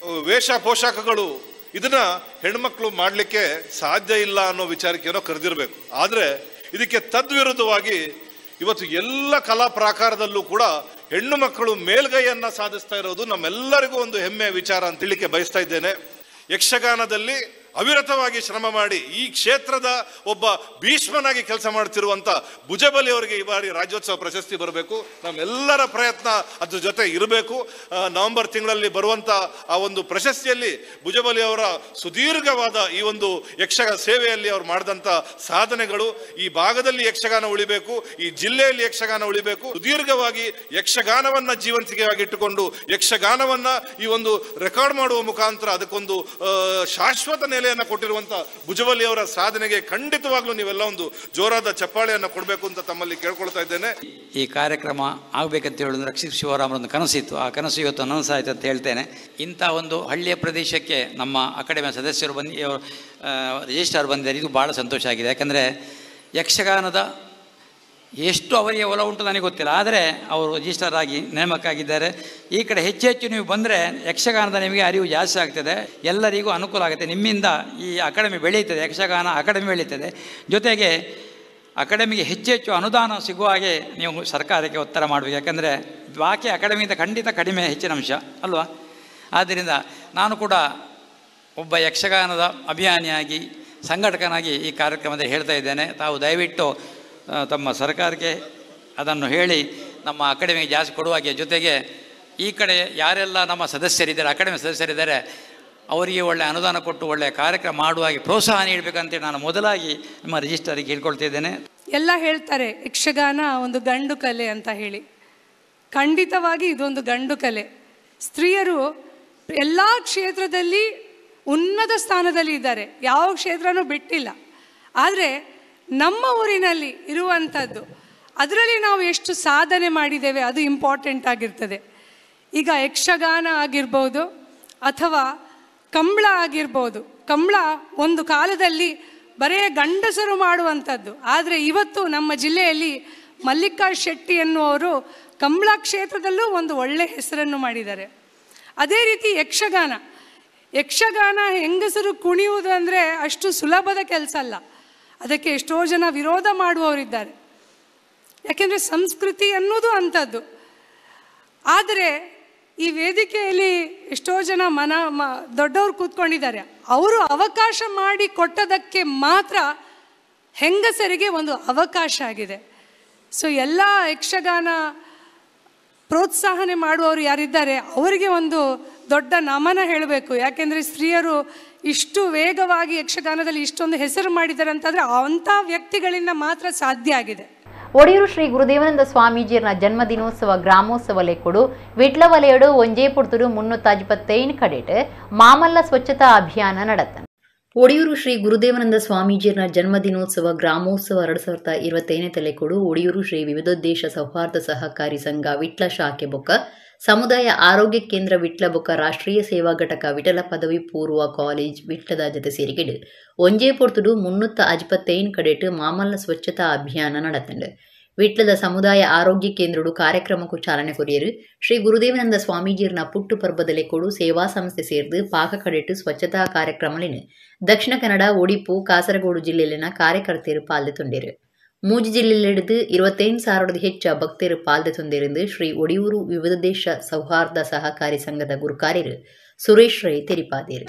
ವೇಷ ಪೋಷಾಕಗಳು ಇದನ್ನ ಹೆಣ್ಮಕ್ಳು ಮಾಡಲಿಕ್ಕೆ ಸಾಧ್ಯ ಇಲ್ಲ ಅನ್ನೋ ವಿಚಾರಕ್ಕೆ ಏನೋ ಕರೆದಿರ್ಬೇಕು. ಆದ್ರೆ ಇದಕ್ಕೆ ತದ್ವಿರುದ್ಧವಾಗಿ ಇವತ್ತು ಎಲ್ಲ ಕಲಾ ಪ್ರಾಕಾರದಲ್ಲೂ ಕೂಡ ಹೆಣ್ಣು ಮಕ್ಕಳು ಮೇಲ್ಗೈಯನ್ನ ಸಾಧಿಸ್ತಾ ಇರೋದು ನಮ್ಮೆಲ್ಲರಿಗೂ ಒಂದು ಹೆಮ್ಮೆಯ ವಿಚಾರ ಅಂತ ಹೇಳಿಕ್ಕೆ ಬಯಸ್ತಾ ಇದ್ದೇನೆ. ಯಕ್ಷಗಾನದಲ್ಲಿ ಅವಿರತವಾಗಿ ಶ್ರಮ ಮಾಡಿ ಈ ಕ್ಷೇತ್ರದ ಒಬ್ಬ ಭೀಷ್ಮನಾಗಿ ಕೆಲಸ ಮಾಡ್ತಿರುವಂತ ಭುಜಬಲಿ ಅವರಿಗೆ ಈ ಬಾರಿ ರಾಜ್ಯೋತ್ಸವ ಪ್ರಶಸ್ತಿ ಬರಬೇಕು. ನಮ್ಮೆಲ್ಲರ ಪ್ರಯತ್ನ ಅದ್ರ ಜೊತೆ ಇರಬೇಕು. ನವೆಂಬರ್ ತಿಂಗಳಲ್ಲಿ ಬರುವಂತ ಆ ಒಂದು ಪ್ರಶಸ್ತಿಯಲ್ಲಿ ಭುಜಬಲಿ ಅವರ ಸುದೀರ್ಘವಾದ ಈ ಒಂದು ಯಕ್ಷಗಾನ ಸೇವೆಯಲ್ಲಿ ಅವರು ಮಾಡಿದಂತ ಸಾಧನೆಗಳು, ಈ ಭಾಗದಲ್ಲಿ ಯಕ್ಷಗಾನ ಉಳಿಬೇಕು, ಈ ಜಿಲ್ಲೆಯಲ್ಲಿ ಯಕ್ಷಗಾನ ಉಳಿಬೇಕು. ಸುದೀರ್ಘವಾಗಿ ಯಕ್ಷಗಾನವನ್ನ ಜೀವಂತಿಕೆಯಾಗಿ ಇಟ್ಟುಕೊಂಡು ಯಕ್ಷಗಾನವನ್ನ ಈ ಒಂದು ರೆಕಾರ್ಡ್ ಮಾಡುವ ಮುಖಾಂತರ ಅದಕ್ಕೊಂದು ಶಾಶ್ವತ ದಾಖಲೆಯನ್ನು ಕೊಟ್ಟಿರುವಂಥ ಭುಜಬಲಿ ಅವರ ಸಾಧನೆಗೆ ಖಂಡಿತವಾಗ್ಲೂ ನೀವೆಲ್ಲ ಒಂದು ಜೋರಾದ ಚಪ್ಪಾಳೆಯನ್ನು ಕೊಡಬೇಕು ಅಂತ ತಮ್ಮಲ್ಲಿ ಕೇಳ್ಕೊಳ್ತಾ ಇದ್ದೇನೆ. ಈ ಕಾರ್ಯಕ್ರಮ ಆಗಬೇಕಂತ ಹೇಳೋದು ರಕ್ಷಿತ್ ಶಿವರಾಮರೊಂದು ಕನಸಿತ್ತು. ಆ ಕನಸು ಇವತ್ತು ನನಸಾಯಿತು ಅಂತ ಹೇಳ್ತೇನೆ. ಇಂಥ ಒಂದು ಹಳ್ಳಿಯ ಪ್ರದೇಶಕ್ಕೆ ನಮ್ಮ ಅಕಾಡೆಮಿಯ ಸದಸ್ಯರು ರಿಜಿಸ್ಟ್ರಾರ್ ಬಂದಿದ್ದಾರೆ. ಇದು ಭಾಳ ಸಂತೋಷ ಆಗಿದೆ. ಯಾಕಂದರೆ ಯಕ್ಷಗಾನದ ಎಷ್ಟು ಅವರಿಗೆ ಒಲ ಉಂಟು ನನಗೆ ಗೊತ್ತಿಲ್ಲ, ಆದರೆ ಅವರು ರಿಜಿಸ್ಟರ್ ಆಗಿ ನೇಮಕ ಆಗಿದ್ದಾರೆ. ಈ ಕಡೆ ಹೆಚ್ಚು ಹೆಚ್ಚು ನೀವು ಬಂದರೆ ಯಕ್ಷಗಾನದ ನಿಮಗೆ ಅರಿವು ಜಾಸ್ತಿ ಆಗ್ತದೆ, ಎಲ್ಲರಿಗೂ ಅನುಕೂಲ ಆಗುತ್ತೆ. ನಿಮ್ಮಿಂದ ಈ ಅಕಾಡೆಮಿ ಬೆಳೀತದೆ, ಯಕ್ಷಗಾನ ಅಕಾಡೆಮಿ ಬೆಳೀತದೆ. ಜೊತೆಗೆ ಅಕಾಡೆಮಿಗೆ ಹೆಚ್ಚು ಹೆಚ್ಚು ಅನುದಾನ ಸಿಗುವ ಹಾಗೆ ನೀವು ಸರ್ಕಾರಕ್ಕೆ ಒತ್ತಡ ಮಾಡಬೇಕು. ಯಾಕಂದರೆ ಬಾಕಿ ಅಕಾಡೆಮಿಯಿಂದ ಖಂಡಿತ ಕಡಿಮೆ ಹೆಚ್ಚಿನ ಅಂಶ ಅಲ್ವಾ. ಆದ್ದರಿಂದ ನಾನು ಕೂಡ ಒಬ್ಬ ಯಕ್ಷಗಾನದ ಅಭಿಮಾನಿಯಾಗಿ ಸಂಘಟಕನಾಗಿ ಈ ಕಾರ್ಯಕ್ರಮದಲ್ಲಿ ಹೇಳ್ತಾ ಇದ್ದೇನೆ. ತಾವು ದಯವಿಟ್ಟು ತಮ್ಮ ಸರ್ಕಾರಕ್ಕೆ ಅದನ್ನು ಹೇಳಿ ನಮ್ಮ ಅಕಾಡೆಮಿಗೆ ಜಾಸ್ತಿ ಕೊಡುವಾಗೆ, ಜೊತೆಗೆ ಈ ಕಡೆ ಯಾರೆಲ್ಲ ನಮ್ಮ ಸದಸ್ಯರಿದ್ದಾರೆ, ಅಕಾಡೆಮಿ ಸದಸ್ಯರಿದ್ದಾರೆ, ಅವರಿಗೆ ಒಳ್ಳೆಯ ಅನುದಾನ ಕೊಟ್ಟು ಒಳ್ಳೆಯ ಕಾರ್ಯಕ್ರಮ ಮಾಡುವಾಗೆ ಪ್ರೋತ್ಸಾಹ ನೀಡಬೇಕಂತೇಳಿ ನಾನು ಮೊದಲಾಗಿ ನಿಮ್ಮ ರಿಜಿಸ್ಟರಿಗೆ ಕೇಳ್ಕೊಳ್ತಿದ್ದೇನೆ. ಎಲ್ಲ ಹೇಳ್ತಾರೆ ಯಕ್ಷಗಾನ ಒಂದು ಗಂಡು ಕಲೆ ಅಂತ ಹೇಳಿ. ಖಂಡಿತವಾಗಿ ಇದೊಂದು ಗಂಡು ಕಲೆ. ಸ್ತ್ರೀಯರು ಎಲ್ಲ ಕ್ಷೇತ್ರದಲ್ಲಿ ಉನ್ನತ ಸ್ಥಾನದಲ್ಲಿ ಇದ್ದಾರೆ, ಯಾವ ಕ್ಷೇತ್ರನೂ ಬಿಟ್ಟಿಲ್ಲ. ಆದರೆ ನಮ್ಮ ಊರಿನಲ್ಲಿ ಇರುವಂಥದ್ದು, ಅದರಲ್ಲಿ ನಾವು ಎಷ್ಟು ಸಾಧನೆ ಮಾಡಿದ್ದೇವೆ ಅದು ಇಂಪಾರ್ಟೆಂಟ್ ಆಗಿರ್ತದೆ. ಈಗ ಯಕ್ಷಗಾನ ಆಗಿರ್ಬೋದು ಅಥವಾ ಕಂಬಳ ಆಗಿರ್ಬೋದು. ಕಂಬಳ ಒಂದು ಕಾಲದಲ್ಲಿ ಬರೇ ಗಂಡಸರು ಮಾಡುವಂಥದ್ದು, ಆದರೆ ಇವತ್ತು ನಮ್ಮ ಜಿಲ್ಲೆಯಲ್ಲಿ ಮಲ್ಲಿಕಾ ಶೆಟ್ಟಿ ಎನ್ನುವರು ಕಂಬಳ ಕ್ಷೇತ್ರದಲ್ಲೂ ಒಂದು ಒಳ್ಳೆಯ ಹೆಸರನ್ನು ಮಾಡಿದ್ದಾರೆ. ಅದೇ ರೀತಿ ಯಕ್ಷಗಾನ ಹೆಂಗಸರು ಕುಣಿಯುವುದು ಅಂದರೆ ಅಷ್ಟು ಸುಲಭದ ಕೆಲಸ ಅಲ್ಲ. ಅದಕ್ಕೆ ಎಷ್ಟೋ ಜನ ವಿರೋಧ ಮಾಡುವವರಿದ್ದಾರೆ. ಯಾಕೆಂದರೆ ಸಂಸ್ಕೃತಿ ಅನ್ನೋದು ಅಂಥದ್ದು. ಆದರೆ ಈ ವೇದಿಕೆಯಲ್ಲಿ ಎಷ್ಟೋ ಜನ ದೊಡ್ಡವರು ಕೂತ್ಕೊಂಡಿದ್ದಾರೆ. ಅವರು ಅವಕಾಶ ಮಾಡಿ ಕೊಟ್ಟದಕ್ಕೆ ಮಾತ್ರ ಹೆಂಗಸರಿಗೆ ಒಂದು ಅವಕಾಶ ಆಗಿದೆ. ಸೊ ಎಲ್ಲ ಯಕ್ಷಗಾನ ಪ್ರೋತ್ಸಾಹನೆ ಮಾಡುವವರು ಯಾರಿದ್ದಾರೆ ಅವರಿಗೆ ಒಂದು ದೊಡ್ಡ ನಮನ ಹೇಳಬೇಕು. ಯಾಕೆಂದರೆ ಸ್ತ್ರೀಯರು ಇಷ್ಟು ವೇಗವಾಗಿ ಯಕ್ಷಗಾನದಲ್ಲಿ ಇಷ್ಟೊಂದು ಹೆಸರು ಮಾಡಿದ್ದಾರೆ ಅಂತಂದರೆ ಅಂಥ ವ್ಯಕ್ತಿಗಳಿಂದ ಮಾತ್ರ ಸಾಧ್ಯ ಆಗಿದೆ. ಒಡಿಯೂರು ಶ್ರೀ ಗುರುದೇವಾನಂದ ಸ್ವಾಮೀಜಿಯರ ಜನ್ಮದಿನೋತ್ಸವ ಗ್ರಾಮೋತ್ಸವ ಲೆಕ್ಕೊಡು ವಿಟ್ಲ ವಲಯಡು ಒಂಜೇ ಪುರ್ತುಡು 325 ಕಡೆಟ್ ಮಾಮಲ್ಲ ಸ್ವಚ್ಛತಾ ಅಭಿಯಾನ ನಡೆತನು. ಒಡಿಯೂರು ಶ್ರೀ ಗುರುದೇವಾನಂದ ಸ್ವಾಮೀಜಿಯರ ಜನ್ಮದಿನೋತ್ಸವ ಗ್ರಾಮೋತ್ಸವ 2025 ತಲೆಕೊಡು ಒಡಿಯೂರು ಶ್ರೀ ವಿವಿಧೋದ್ದೇಶ ಸೌಹಾರ್ದ ಸಹಕಾರಿ ಸಂಘ ವಿಟ್ಲ ಶಾಖೆ ಬೊಕ್ಕ ಸಮುದಾಯ ಆರೋಗ್ಯ ಕೇಂದ್ರ ವಿಟ್ಲ ಬೊಕ್ಕ ರಾಷ್ಟ್ರೀಯ ಸೇವಾ ಘಟಕ ವಿಠಲ ಪದವಿ ಪೂರ್ವ ಕಾಲೇಜ್ ವಿಟ್ಲದ ಜೊತೆ ಸೇರಿಕೆಡು ಒಂಜೇ ಪೊರ್ತುಡು 325 ಕಡೆಟ್ ಮಾಮಲ್ಲ ಸ್ವಚ್ಛತಾ ಅಭಿಯಾನ ನಡೆತಂಡು. ವಿಟ್ಲದ ಸಮುದಾಯ ಆರೋಗ್ಯ ಕೇಂದ್ರಡು ಕಾರ್ಯಕ್ರಮಕ್ಕೂ ಚಾಲನೆ ಕೊರಿಯರು. ಶ್ರೀ ಗುರುದೇವಾನಂದ ಸ್ವಾಮೀಜಿಯರ್ನ ಪುಟ್ಟು ಪರ್ಬದಲೆ ಕೊಡು ಸೇವಾ ಸಂಸ್ಥೆ ಸೇರಿದು ಪಾಕ ಕಡೆಟ್ಟು ಸ್ವಚ್ಛತಾ ಕಾರ್ಯಕ್ರಮಲಿನ ದಕ್ಷಿಣ ಕನ್ನಡ, ಉಡುಪಿ, ಕಾಸರಗೋಡು ಜಿಲ್ಲೆಯಲ್ಲಿನ ಕಾರ್ಯಕರ್ತೆಯರು ಪಾಲ್ದೆ ತುಂಡಿರು. ಮೂಜಿ ಜಿಲ್ಲೆಯಲ್ಲಿಡಿದು 25,000 ಹೆಚ್ಚು ಭಕ್ತರು ಪಾಲ್ದೆ ತುಂದಿருந்து ಶ್ರೀ ಒಡಿಯೂರು ವಿವಿಧ ದೇಶ ಸೌಹಾರ್ದ ಸಹಕಾರಿ ಸಂಘದ ಗುರುಕಾರ್ಯರು ಸುರೇಶ್ ರೈ ತೆರಿಪಾದಿರು.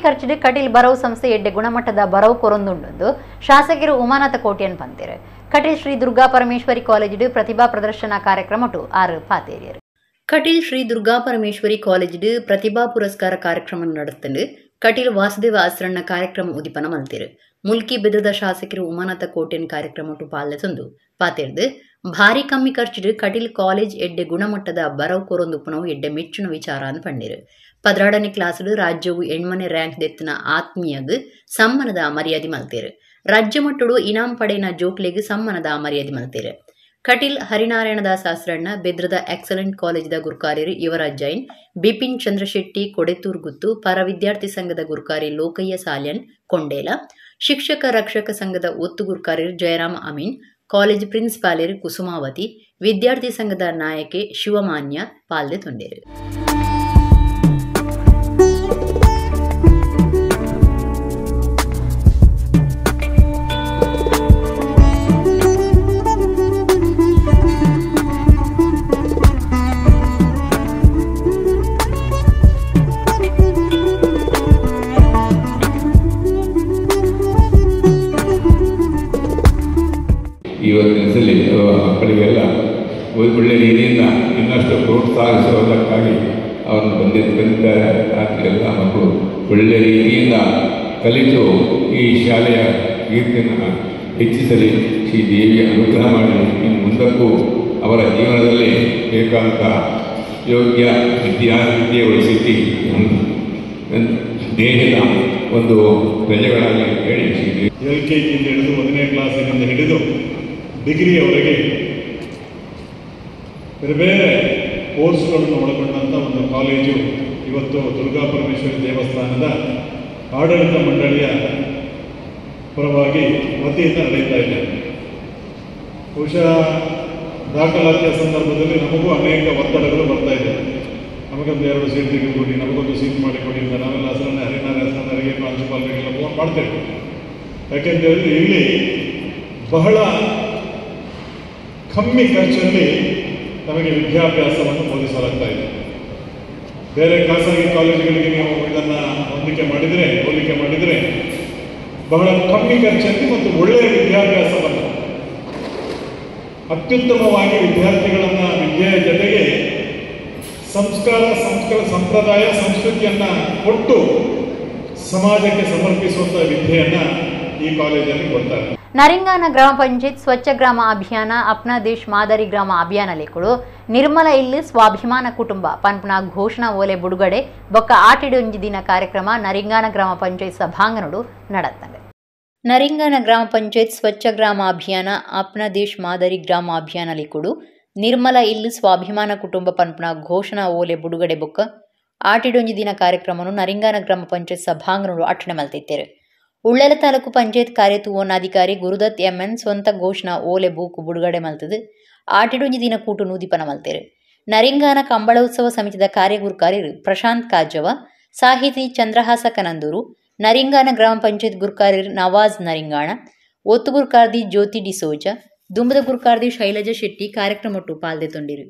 ಖರ್ಚಿಡು ಕಟೀಲ್ ಬರವು ಸಂಸ್ಥೆ ಎಡ್ಡೆ ಗುಣಮಟ್ಟದ ಬರವು ಕೊರೊಂದುಂಡು ಶಾಸಕರು ಉಮಾನಾಥ ಕೋಟ್ಯನ್ ಪಂತಿರು. ಕಟೀಲ್ ಶ್ರೀ ದುರ್ಗಾ ಪರಮೇಶ್ವರಿ ಕಾಲೇಜಿಡು ಪ್ರತಿಭಾ ಪ್ರದರ್ಶನ ಕಾರ್ಯಕ್ರಮಟು 6 ಪಾತೇರಿಯರು. ಕಟೀಲ್ ಶ್ರೀ ದುರ್ಗಾ ಪರಮೇಶ್ವರಿ ಕಾಲೇಜಿಡು ಪ್ರತಿಭಾ ಪುರಸ್ಕಾರ ಕಾರ್ಯಕ್ರಮ ನಡೆತಂಡು ಕಟೀಲ್ ವಾಸುದೇವ ಆಸರಣ್ಣ ಕಾರ್ಯಕ್ರಮ ಉದಿಪನ ಮಲ್ತಿರು. ಮುಲ್ಕಿ ಬೆದದ ಶಾಸಕರು ಉಮಾನಾಥ ಕೋಟ್ಯನ್ ಕಾರ್ಯಕ್ರಮಟು ಪಾಲ್ದೊಂದು ಪಾತೇರ್ದು ಭಾರಿ ಕಮ್ಮಿ ಖರ್ಚಿಡು ಕಟೀಲ್ ಕಾಲೇಜ್ ಎಡ್ಡೆ ಗುಣಮಟ್ಟದ ಬರವು ಕೊರೊಂದುಪ್ಪನವು ಎಡ್ಡೆ ಮೆಚ್ಚಿನ ವಿಚಾರ ಅಂತ ಪಂಡಿರು. 12ನೇ ಕ್ಲಾಸ್ಡು ರಾಜ್ಯವು ಎಣ್ಮನೆ ರ್ಯಾಂಕ್ ದೆತ್ತಿನ ಆತ್ಮೀಯಗ್ ಸಮ್ಮಾನದ ಮರ್ಯಾದೆ ಮಲ್ತೇರು. ರಾಜ್ಯ ಮಟ್ಟಡು ಇನಾಮ್ ಪಡೆಯಿನ ಜೋಕ್ಲೆಗ್ ಸಮ್ಮಾನದ ಮರ್ಯಾದೆ ಮಲ್ತೇರು. ಕಟೀಲ್ ಹರಿನಾರಾಯಣದಾಸ್ ಆಸರಣ್ಣ ಬೆದ್ರದ ಎಕ್ಸಲೆಂಟ್ ಕಾಲೇಜಿದ ಗುರುಕಾರ್ಯರು ಯುವರಾಜ್ ಜೈನ್, ಬಿಪಿನ್ ಚಂದ್ರಶೆಟ್ಟಿ ಕೊಡೆತೂರ್ ಗುತ್ತು, ಪರ ವಿದ್ಯಾರ್ಥಿ ಸಂಘದ ಗುರುಕಾರಿ ಲೋಕಯ್ಯ ಸಾಲ್ಯನ್ ಕೊಂಡೇಲ, ಶಿಕ್ಷಕ ರಕ್ಷಕ ಸಂಘದ ಒತ್ತು ಗುರುಕಾರ್ಯರು ಜಯರಾಮ್ ಅಮೀನ್, ಕಾಲೇಜ್ ಪ್ರಿನ್ಸಿಪಾಲರು ಕುಸುಮಾವತಿ, ವಿದ್ಯಾರ್ಥಿ ಸಂಘದ ನಾಯಕಿ ಶಿವಮಾನ್ಯ ಪಾಲ್ದೆ ತೊಂಡೇರು. ಇವತ್ತಿನ ಸಲ ಮಕ್ಕಳಿಗೆಲ್ಲ ಒಳ್ಳೆಯ ರೀತಿಯಿಂದ ಇನ್ನಷ್ಟು ಪ್ರೋತ್ಸಾಹಿಸುವುದಕ್ಕಾಗಿ ಅವರನ್ನು ಬಂದಿದ್ದಾರೆ. ಎಲ್ಲ ಮಕ್ಕಳು ಒಳ್ಳೆಯ ರೀತಿಯಿಂದ ಕಲಿತು ಈ ಶಾಲೆಯ ಕೀರ್ತಿಯನ್ನು ಹೆಚ್ಚಿಸಲಿ, ಶ್ರೀ ದೇವಿಯ ಅನುಗ್ರಹ ಮಾಡಿ ಇನ್ನು ಮುಂದಕ್ಕೂ ಅವರ ಜೀವನದಲ್ಲಿ ಬೇಕಾದಂಥ ಯೋಗ್ಯ ವಿದ್ಯೆಗಳು ಸಿಕ್ಕಿ ದೇಹದ ಒಂದು ಪ್ರಜೆಗಳಾಗಿ ಹೇಳಿ LKG ಹಿಡಿದು 1ನೇ ಕ್ಲಾಸಿನಿಂದ ಹಿಡಿದು ಡಿಗ್ರಿಯವರೆಗೆ ಬೇರೆ ಬೇರೆ ಕೋರ್ಸ್ಗಳನ್ನು ಒಳಗೊಂಡಂಥ ಒಂದು ಕಾಲೇಜು ಇವತ್ತು ದುರ್ಗಾ ಪರಮೇಶ್ವರಿ ದೇವಸ್ಥಾನದ ಆಡಳಿತ ಮಂಡಳಿಯ ಪರವಾಗಿ ವತಿಯಿಂದ ನಡೀತಾ ಇದೆ. ಬಹುಶಃ ದಾಖಲಾತಿಯ ಸಂದರ್ಭದಲ್ಲಿ ನಮಗೂ ಅನೇಕ ಒತ್ತಡಗಳು ಬರ್ತಾ ಇದೆ. ನಮಗೊಂದು 2 ಸೀಟ್ ತೆಗೆದುಕೊಡಿ, ನಮಗೊಂದು ಸೀಟ್ ಮಾಡಿಕೊಡಿ ಅಂತ ನಾವೆಲ್ಲ ಹರಿನಾರಾಯಣರಿಗೆ ಪ್ರಾಂಶುಪಾಲರಿಗೆಲ್ಲ ಫೋನ್ ಮಾಡ್ತೇವೆ. ಯಾಕೆಂತೇಳಿದ್ರೆ ಇಲ್ಲಿ ಬಹಳ ಕಮ್ಮಿ ಖರ್ಚಲ್ಲಿ ನಮಗೆ ವಿದ್ಯಾಭ್ಯಾಸವನ್ನು ಬೋಧಿಸಲಾಗ್ತಾ ಇದೆ. ಬೇರೆ ಖಾಸಗಿ ಕಾಲೇಜುಗಳಿಗೆ ನೀವು ಇದನ್ನು ಹೋಲಿಕೆ ಮಾಡಿದರೆ ಬಹಳ ಕಮ್ಮಿ ಖರ್ಚಲ್ಲಿ ಮತ್ತು ಒಳ್ಳೆಯ ವಿದ್ಯಾಭ್ಯಾಸವನ್ನು ಅತ್ಯುತ್ತಮವಾಗಿ ವಿದ್ಯಾರ್ಥಿಗಳನ್ನು ವಿದ್ಯೆಯ ಜೊತೆಗೆ ಸಂಪ್ರದಾಯ ಸಂಸ್ಕೃತಿಯನ್ನು ಕೊಟ್ಟು ಸಮಾಜಕ್ಕೆ ಸಮರ್ಪಿಸುವಂಥ ವಿದ್ಯೆಯನ್ನು ಈ ಕಾಲೇಜಲ್ಲಿ ಕೊಡ್ತಾರೆ. ನರಿಂಗಾನ ಗ್ರಾಮ ಪಂಚಾಯತ್ ಸ್ವಚ್ಛ ಗ್ರಾಮ ಅಭಿಯಾನ ಅಪ್ನಾ ದೇಶ್ ಮಾದರಿ ಗ್ರಾಮ ಅಭಿಯಾನ ಲೇಕುಳು ನಿರ್ಮಲ ಇಲ್ಲು ಸ್ವಾಭಿಮಾನ ಕುಟುಂಬ ಪನ್ಪುನ ಘೋಷಣಾ ಓಲೆ ಬುಡುಗಡೆ ಬೊಕ್ಕ ಆಟಿಡೊಂಜಿ ದಿನ ಕಾರ್ಯಕ್ರಮ ನರಿಂಗಾನ ಗ್ರಾಮ ಪಂಚಾಯತ್ ಸಭಾಂಗಣಡು ನಡೆತ್ತದೆ. ನರಿಂಗಾನ ಗ್ರಾಮ ಪಂಚಾಯತ್ ಸ್ವಚ್ಛ ಗ್ರಾಮ ಅಭಿಯಾನ ಅಪ್ನಾ ದೇಶ್ ಮಾದರಿ ಗ್ರಾಮ ಅಭಿಯಾನ ಲೇಕುಡು ನಿರ್ಮಲ ಇಲ್ಲು ಸ್ವಾಭಿಮಾನ ಕುಟುಂಬ ಪನ್ಪುನ ಘೋಷಣಾ ಓಲೆ ಬುಡುಗಡೆ ಬೊಕ್ಕ ಆಟಿಡೊಂಜಿ ದಿನ ಕಾರ್ಯಕ್ರಮವನ್ನು ನರಿಂಗಾನ ಗ್ರಾಮ ಪಂಚಾಯತ್ ಸಭಾಂಗಣಡು ಅಟ್ಟಣೆ ಮಲ್ತಿದ್ದೇರು. ಉಳ್ಳಲ ತಾಲೂಕು ಪಂಚಾಯತ್ ಕಾರ್ಯತುವನಾಧಿಕಾರಿ ಗುರುದತ್ ಎಂಎನ್ ಸ್ವಂತ ಘೋಷಣಾ ಓಲೆ ಬೂಕು ಬಿಡುಗಡೆ ಮಲ್ತದು ಆಟಿಡೊಂಜಿ ದಿನ ಕೂಟು ನೂದಿಪನ ಮಲ್ತೇರು. ನರಿಂಗಾನ ಕಂಬಳ ಉತ್ಸವ ಸಮಿತಿದ ಕಾರ್ಯಗುರುಕಾರ್ಯರು ಪ್ರಶಾಂತ್ ಕಾಜವ, ಸಾಹಿತಿ ಚಂದ್ರಹಾಸ ಕನಂದೂರು, ನರಿಂಗಾನ ಗ್ರಾಮ ಪಂಚಾಯತ್ ಗುರುಕಾರ್ಯರು ನವಾಜ್ ನರಿಂಗಾಣ, ಒತ್ತು ಗುರುಕಾರ್ದಿ ಜ್ಯೋತಿ ಡಿಸೋಜ, ದುಂಬದ ಗುರುಕಾರ್ದಿ ಶೈಲಜಾ ಶೆಟ್ಟಿ ಕಾರ್ಯಕ್ರಮಟ್ಟು ಪಾಲ್ದೆ ತೊಂಡಿರು.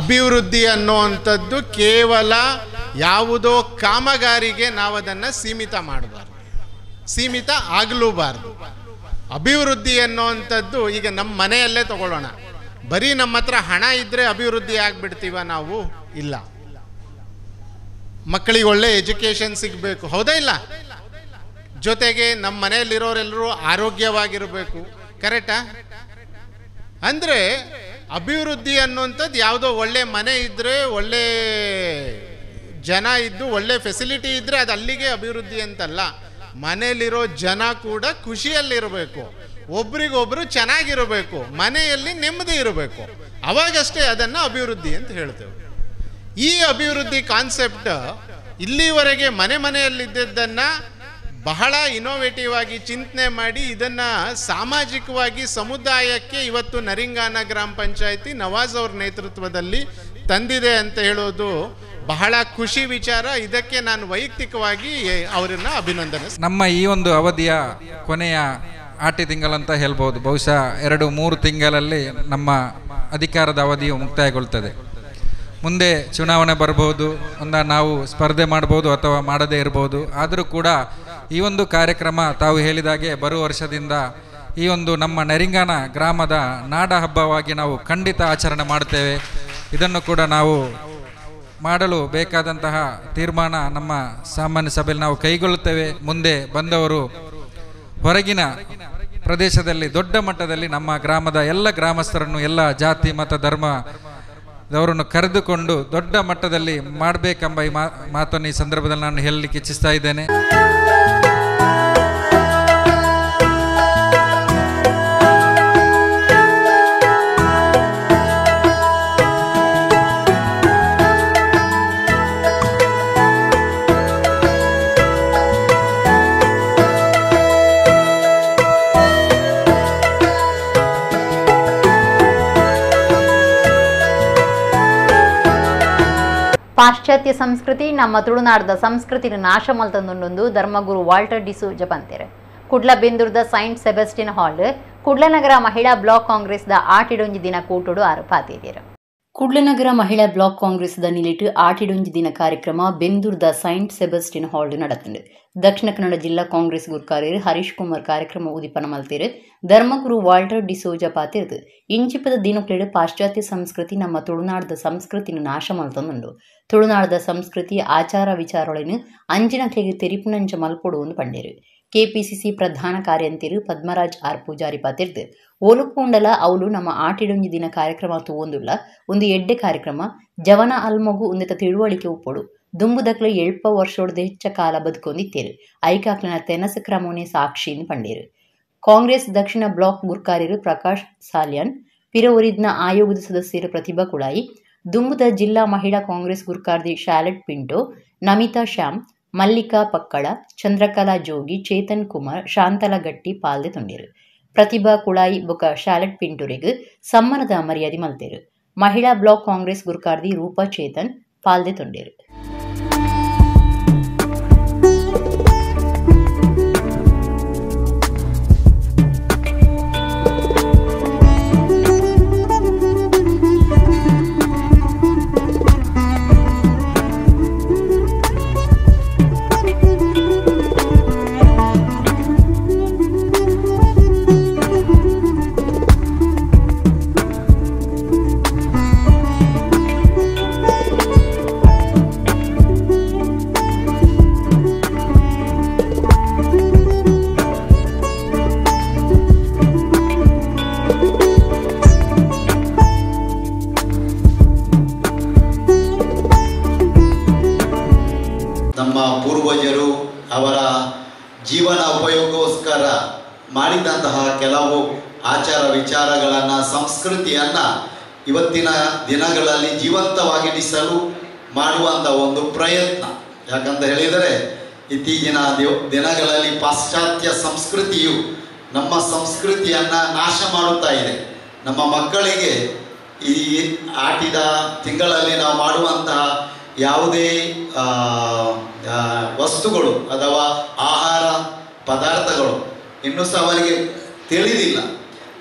ಅಭಿವೃದ್ಧಿ ಅನ್ನುವಂಥದ್ದು ಕೇವಲ ಯಾವುದೋ ಕಾಮಗಾರಿಗೆ ನಾವು ಅದನ್ನು ಸೀಮಿತ ಮಾಡಬಾರ್ದು, ಸೀಮಿತ ಆಗಲೂಬಾರ್ದು. ಅಭಿವೃದ್ಧಿ ಅನ್ನುವಂಥದ್ದು ಈಗ ನಮ್ಮ ಮನೆಯಲ್ಲೇ ತಗೊಳ್ಳೋಣ, ಬರೀ ನಮ್ಮ ಹತ್ರ ಹಣ ಇದ್ದರೆ ಅಭಿವೃದ್ಧಿ ಆಗಿಬಿಡ್ತೀವ ನಾವು? ಇಲ್ಲ. ಮಕ್ಕಳಿಗೆ ಒಳ್ಳೆ ಎಜುಕೇಷನ್ ಸಿಗಬೇಕು, ಹೌದಾ ಇಲ್ಲ? ಜೊತೆಗೆ ನಮ್ಮ ಮನೆಯಲ್ಲಿರೋರೆಲ್ಲರೂ ಆರೋಗ್ಯವಾಗಿರಬೇಕು, ಕರೆಕ್ಟಾ? ಅಂದರೆ ಅಭಿವೃದ್ಧಿ ಅನ್ನುವಂಥದ್ದು ಯಾವುದೋ ಒಳ್ಳೆ ಮನೆ ಇದ್ದರೆ, ಒಳ್ಳೆ ಜನ ಇದ್ದು, ಒಳ್ಳೆ ಫೆಸಿಲಿಟಿ ಇದ್ದರೆ ಅದು ಅಲ್ಲಿಗೆ ಅಭಿವೃದ್ಧಿ ಅಂತಲ್ಲ. ಮನೆಯಲ್ಲಿರೋ ಜನ ಕೂಡ ಖುಷಿಯಲ್ಲಿರಬೇಕು, ಒಬ್ರಿಗೊಬ್ರು ಚೆನ್ನಾಗಿರಬೇಕು, ಮನೆಯಲ್ಲಿ ನೆಮ್ಮದಿ ಇರಬೇಕು, ಅವಾಗಷ್ಟೇ ಅದನ್ನು ಅಭಿವೃದ್ಧಿ ಅಂತ ಹೇಳ್ತೇವೆ. ಈ ಅಭಿವೃದ್ಧಿ ಕಾನ್ಸೆಪ್ಟ್ ಇಲ್ಲಿವರೆಗೆ ಮನೆಯಲ್ಲಿದ್ದದ್ದನ್ನು ಬಹಳ ಇನೋವೇಟಿವ್ ಆಗಿ ಚಿಂತನೆ ಮಾಡಿ ಇದನ್ನು ಸಾಮಾಜಿಕವಾಗಿ ಸಮುದಾಯಕ್ಕೆ ಇವತ್ತು ನರಿಂಗಾನ ಗ್ರಾಮ ಪಂಚಾಯಿತಿ ನವಾಜ್ ಅವ್ರ ನೇತೃತ್ವದಲ್ಲಿ ತಂದಿದೆ ಅಂತ ಹೇಳೋದು ಬಹಳ ಖುಷಿ ವಿಚಾರ. ಇದಕ್ಕೆ ನಾನು ವೈಯಕ್ತಿಕವಾಗಿ ಅವರನ್ನ ಅಭಿನಂದನೆ. ನಮ್ಮ ಈ ಒಂದು ಅವಧಿಯ ಕೊನೆಯ ಆಟಿ ತಿಂಗಳಂತ ಹೇಳ್ಬೋದು. ಬಹುಶಃ 2-3 ತಿಂಗಳಲ್ಲಿ ನಮ್ಮ ಅಧಿಕಾರದ ಅವಧಿಯು ಮುಕ್ತಾಯಗೊಳ್ತದೆ. ಮುಂದೆ ಚುನಾವಣೆ ಬರ್ಬೋದು, ನಾವು ಸ್ಪರ್ಧೆ ಮಾಡ್ಬೋದು ಅಥವಾ ಮಾಡದೇ ಇರ್ಬೋದು. ಆದರೂ ಕೂಡ ಈ ಒಂದು ಕಾರ್ಯಕ್ರಮ ತಾವು ಹೇಳಿದಾಗೆ ಬರುವ ವರ್ಷದಿಂದ ಈ ಒಂದು ನಮ್ಮ ನರಿಂಗಾನ ಗ್ರಾಮದ ನಾಡ ಹಬ್ಬವಾಗಿ ನಾವು ಖಂಡಿತ ಆಚರಣೆ ಮಾಡ್ತೇವೆ. ಇದನ್ನು ಕೂಡ ನಾವು ಮಾಡಲು ಬೇಕಾದಂತಹ ತೀರ್ಮಾನ ನಮ್ಮ ಸಾಮಾನ್ಯ ಸಭೆಯಲ್ಲಿ ನಾವು ಕೈಗೊಳ್ಳುತ್ತೇವೆ. ಮುಂದೆ ಬಂದವರು ಹೊರಗಿನ ಪ್ರದೇಶದಲ್ಲಿ ದೊಡ್ಡ ಮಟ್ಟದಲ್ಲಿ ನಮ್ಮ ಗ್ರಾಮದ ಎಲ್ಲ ಗ್ರಾಮಸ್ಥರನ್ನು, ಎಲ್ಲ ಜಾತಿ ಮತ ಧರ್ಮದವರನ್ನು ಕರೆದುಕೊಂಡು ದೊಡ್ಡ ಮಟ್ಟದಲ್ಲಿ ಮಾಡಬೇಕೆಂಬ ಈ ಮಾತನ್ನು ಈ ಸಂದರ್ಭದಲ್ಲಿ ನಾನು ಹೇಳಲಿಕ್ಕೆ ಇಚ್ಛಿಸ್ತಾ ಇದ್ದೇನೆ. ಪಾಶ್ಚಾತ್ಯ ಸಂಸ್ಕೃತಿ ನಮ್ಮ ತುಳುನಾಡದ ಸಂಸ್ಕೃತಿನ ನಾಶ ಮಲ್ತಂದೊಂದು ಧರ್ಮಗುರು ವಾಲ್ಟರ್ ಡಿಸೋಜ ಪಂತೆರ್ ಕುಡ್ಲಬೆಂದೂರದ ಸೈಂಟ್ ಸೆಬೆಸ್ಟಿನ್ ಹಾಲ್ ಕುಡ್ಲನಗರ ಮಹಿಳಾ ಬ್ಲಾಕ್ ಕಾಂಗ್ರೆಸ್ದ ಆಟಿಡೊಂಜಿ ದಿನ ಕೂಟೋಡು ಆರೋಪಾತಿದ್ದೀರು. ಕುಡ್ಲನಗರ ಮಹಿಳಾ ಬ್ಲಾಕ್ ಕಾಂಗ್ರೆಸ್ದ ನಿಲಿಟ್ಟು ಆಟಿಡೊಂಜಿ ದಿನ ಕಾರ್ಯಕ್ರಮ ಬೆಂದೂರ್ದ ಸೈಂಟ್ ಸೆಬೆಸ್ಟಿನ್ ಹಾಲ್ ನಡೆತಂಡು. ದಕ್ಷಿಣ ಕನ್ನಡ ಜಿಲ್ಲಾ ಕಾಂಗ್ರೆಸ್ ಗುರ್ಕಾರ್ಯರು ಹರೀಶ್ ಕುಮಾರ್ ಕಾರ್ಯಕ್ರಮ ಉದಿಪನ ಮಲ್ತೇರು. ಧರ್ಮಗುರು ವಾಲ್ಟರ್ ಡಿಸೋಜ ಪಾತಿರ್ದು ಇಂಚಿಪದ ದಿನಕ್ಲೆಡು ಪಾಶ್ಚಾತ್ಯ ಸಂಸ್ಕೃತಿ ನಮ್ಮ ತುಳುನಾಡದ ಸಂಸ್ಕೃತಿನ ನಾಶ ಮಲ್ತಂದುಂಡು. ತುಳುನಾಡದ ಸಂಸ್ಕೃತಿ ಆಚಾರ ವಿಚಾರಗಳನ್ನು ಅಂಜಿನಕ್ಲೆಗೆ ತೆರಿಪುನಂಚ ಮಲ್ಪೊಡುವಂದು ಪಂಡೇರು. ಕೆಪಿಸಿಸಿ ಪ್ರಧಾನ ಕಾರ್ಯಂತಿರು ಪದ್ಮರಾಜ್ ಆರ್ ಪೂಜಾರಿ ಪಾತಿರ್ದು ಓಲುಪೋಂಡಲ ಅವಳು ನಮ್ಮ ಆಟಿಡೊಂಜಿ ದಿನ ಕಾರ್ಯಕ್ರಮ ತೂವೊಂದುಲ್ಲ ಒಂದು ಎಡ್ಡೆ ಕಾರ್ಯಕ್ರಮ ಜವನ ಅಲ್ಮಗು ಒಂದೆತ ತಿಳುವಳಿಕೆ ಉಪ್ಪೊಡು ದುಂಬುದಕ್ಲ 7 ವರ್ಷೋಡದ ಹೆಚ್ಚ ಕಾಲ ಬದುಕೊಂದಿತ್ತೇರು ಐಕಾಕ್ಲನ ತೆನಸ ಕ್ರಮೋನೆ ಸಾಕ್ಷಿನ್ ಪಂಡೇರು. ಕಾಂಗ್ರೆಸ್ ದಕ್ಷಿಣ ಬ್ಲಾಕ್ ಗುರ್ಕಾರ್ಯರು ಪ್ರಕಾಶ್ ಸಾಲ್ಯಾನ್ ಪಿರವರಿದ್ನ ಆಯೋಗದ ಸದಸ್ಯರು ಪ್ರತಿಭಾ ಕುಳಾಯಿ ದುಂಬುದ ಜಿಲ್ಲಾ ಮಹಿಳಾ ಕಾಂಗ್ರೆಸ್ ಗುರ್ಕಾರ್ದಿ ಶಾಲೆಟ್ ಪಿಂಟೋ ನಮಿತಾ ಶ್ಯಾಮ್ ಮಲ್ಲಿಕಾ ಪಕ್ಕಳ ಚಂದ್ರಕಲಾ ಜೋಗಿ ಚೇತನ್ ಕುಮಾರ್ ಶಾಂತಲಾ ಗಟ್ಟಿ ಪಾಲ್ದೆ ತೊಂಡೇರು. ಪ್ರತಿಭಾ ಕುಳಾಯಿ ಬೊಕ ಶಾಲೆಟ್ ಪಿಂಟೂರಿಗೂ ಸಮ್ಮನದ ಮರ್ಯಾದೆ ಮಲ್ತೇರು. ಮಹಿಳಾ ಬ್ಲಾಕ್ ಕಾಂಗ್ರೆಸ್ ಗುರ್ಕಾರ್ದಿ ರೂಪಾ ಚೇತನ್ ಪಾಲ್ದೆ ತೊಂಡೇರು. ಪೂರ್ವಜರು ಅವರ ಜೀವನ ಉಪಯೋಗಕ್ಕೋಸ್ಕರ ಮಾಡಿದಂತಹ ಕೆಲವು ಆಚಾರ ವಿಚಾರಗಳನ್ನು ಸಂಸ್ಕೃತಿಯನ್ನು ಇವತ್ತಿನ ದಿನಗಳಲ್ಲಿ ಜೀವಂತವಾಗಿಡಿಸಲು ಮಾಡುವಂಥ ಒಂದು ಪ್ರಯತ್ನ. ಯಾಕಂತ ಹೇಳಿದರೆ ಇತ್ತೀಚಿನ ದಿನಗಳಲ್ಲಿ ಪಾಶ್ಚಾತ್ಯ ಸಂಸ್ಕೃತಿಯು ನಮ್ಮ ಸಂಸ್ಕೃತಿಯನ್ನು ನಾಶ ಮಾಡುತ್ತಾ ಇದೆ. ನಮ್ಮ ಮಕ್ಕಳಿಗೆ ಈ ಆಟಿದ ತಿಂಗಳಲ್ಲಿ ನಾವು ಮಾಡುವಂತಹ ಯಾವುದೇ ವಸ್ತುಗಳು ಅಥವಾ ಆಹಾರ ಪದಾರ್ಥಗಳು ಇನ್ನೂ ಸಹ ಅವರಿಗೆ ತಿಳಿದಿಲ್ಲ.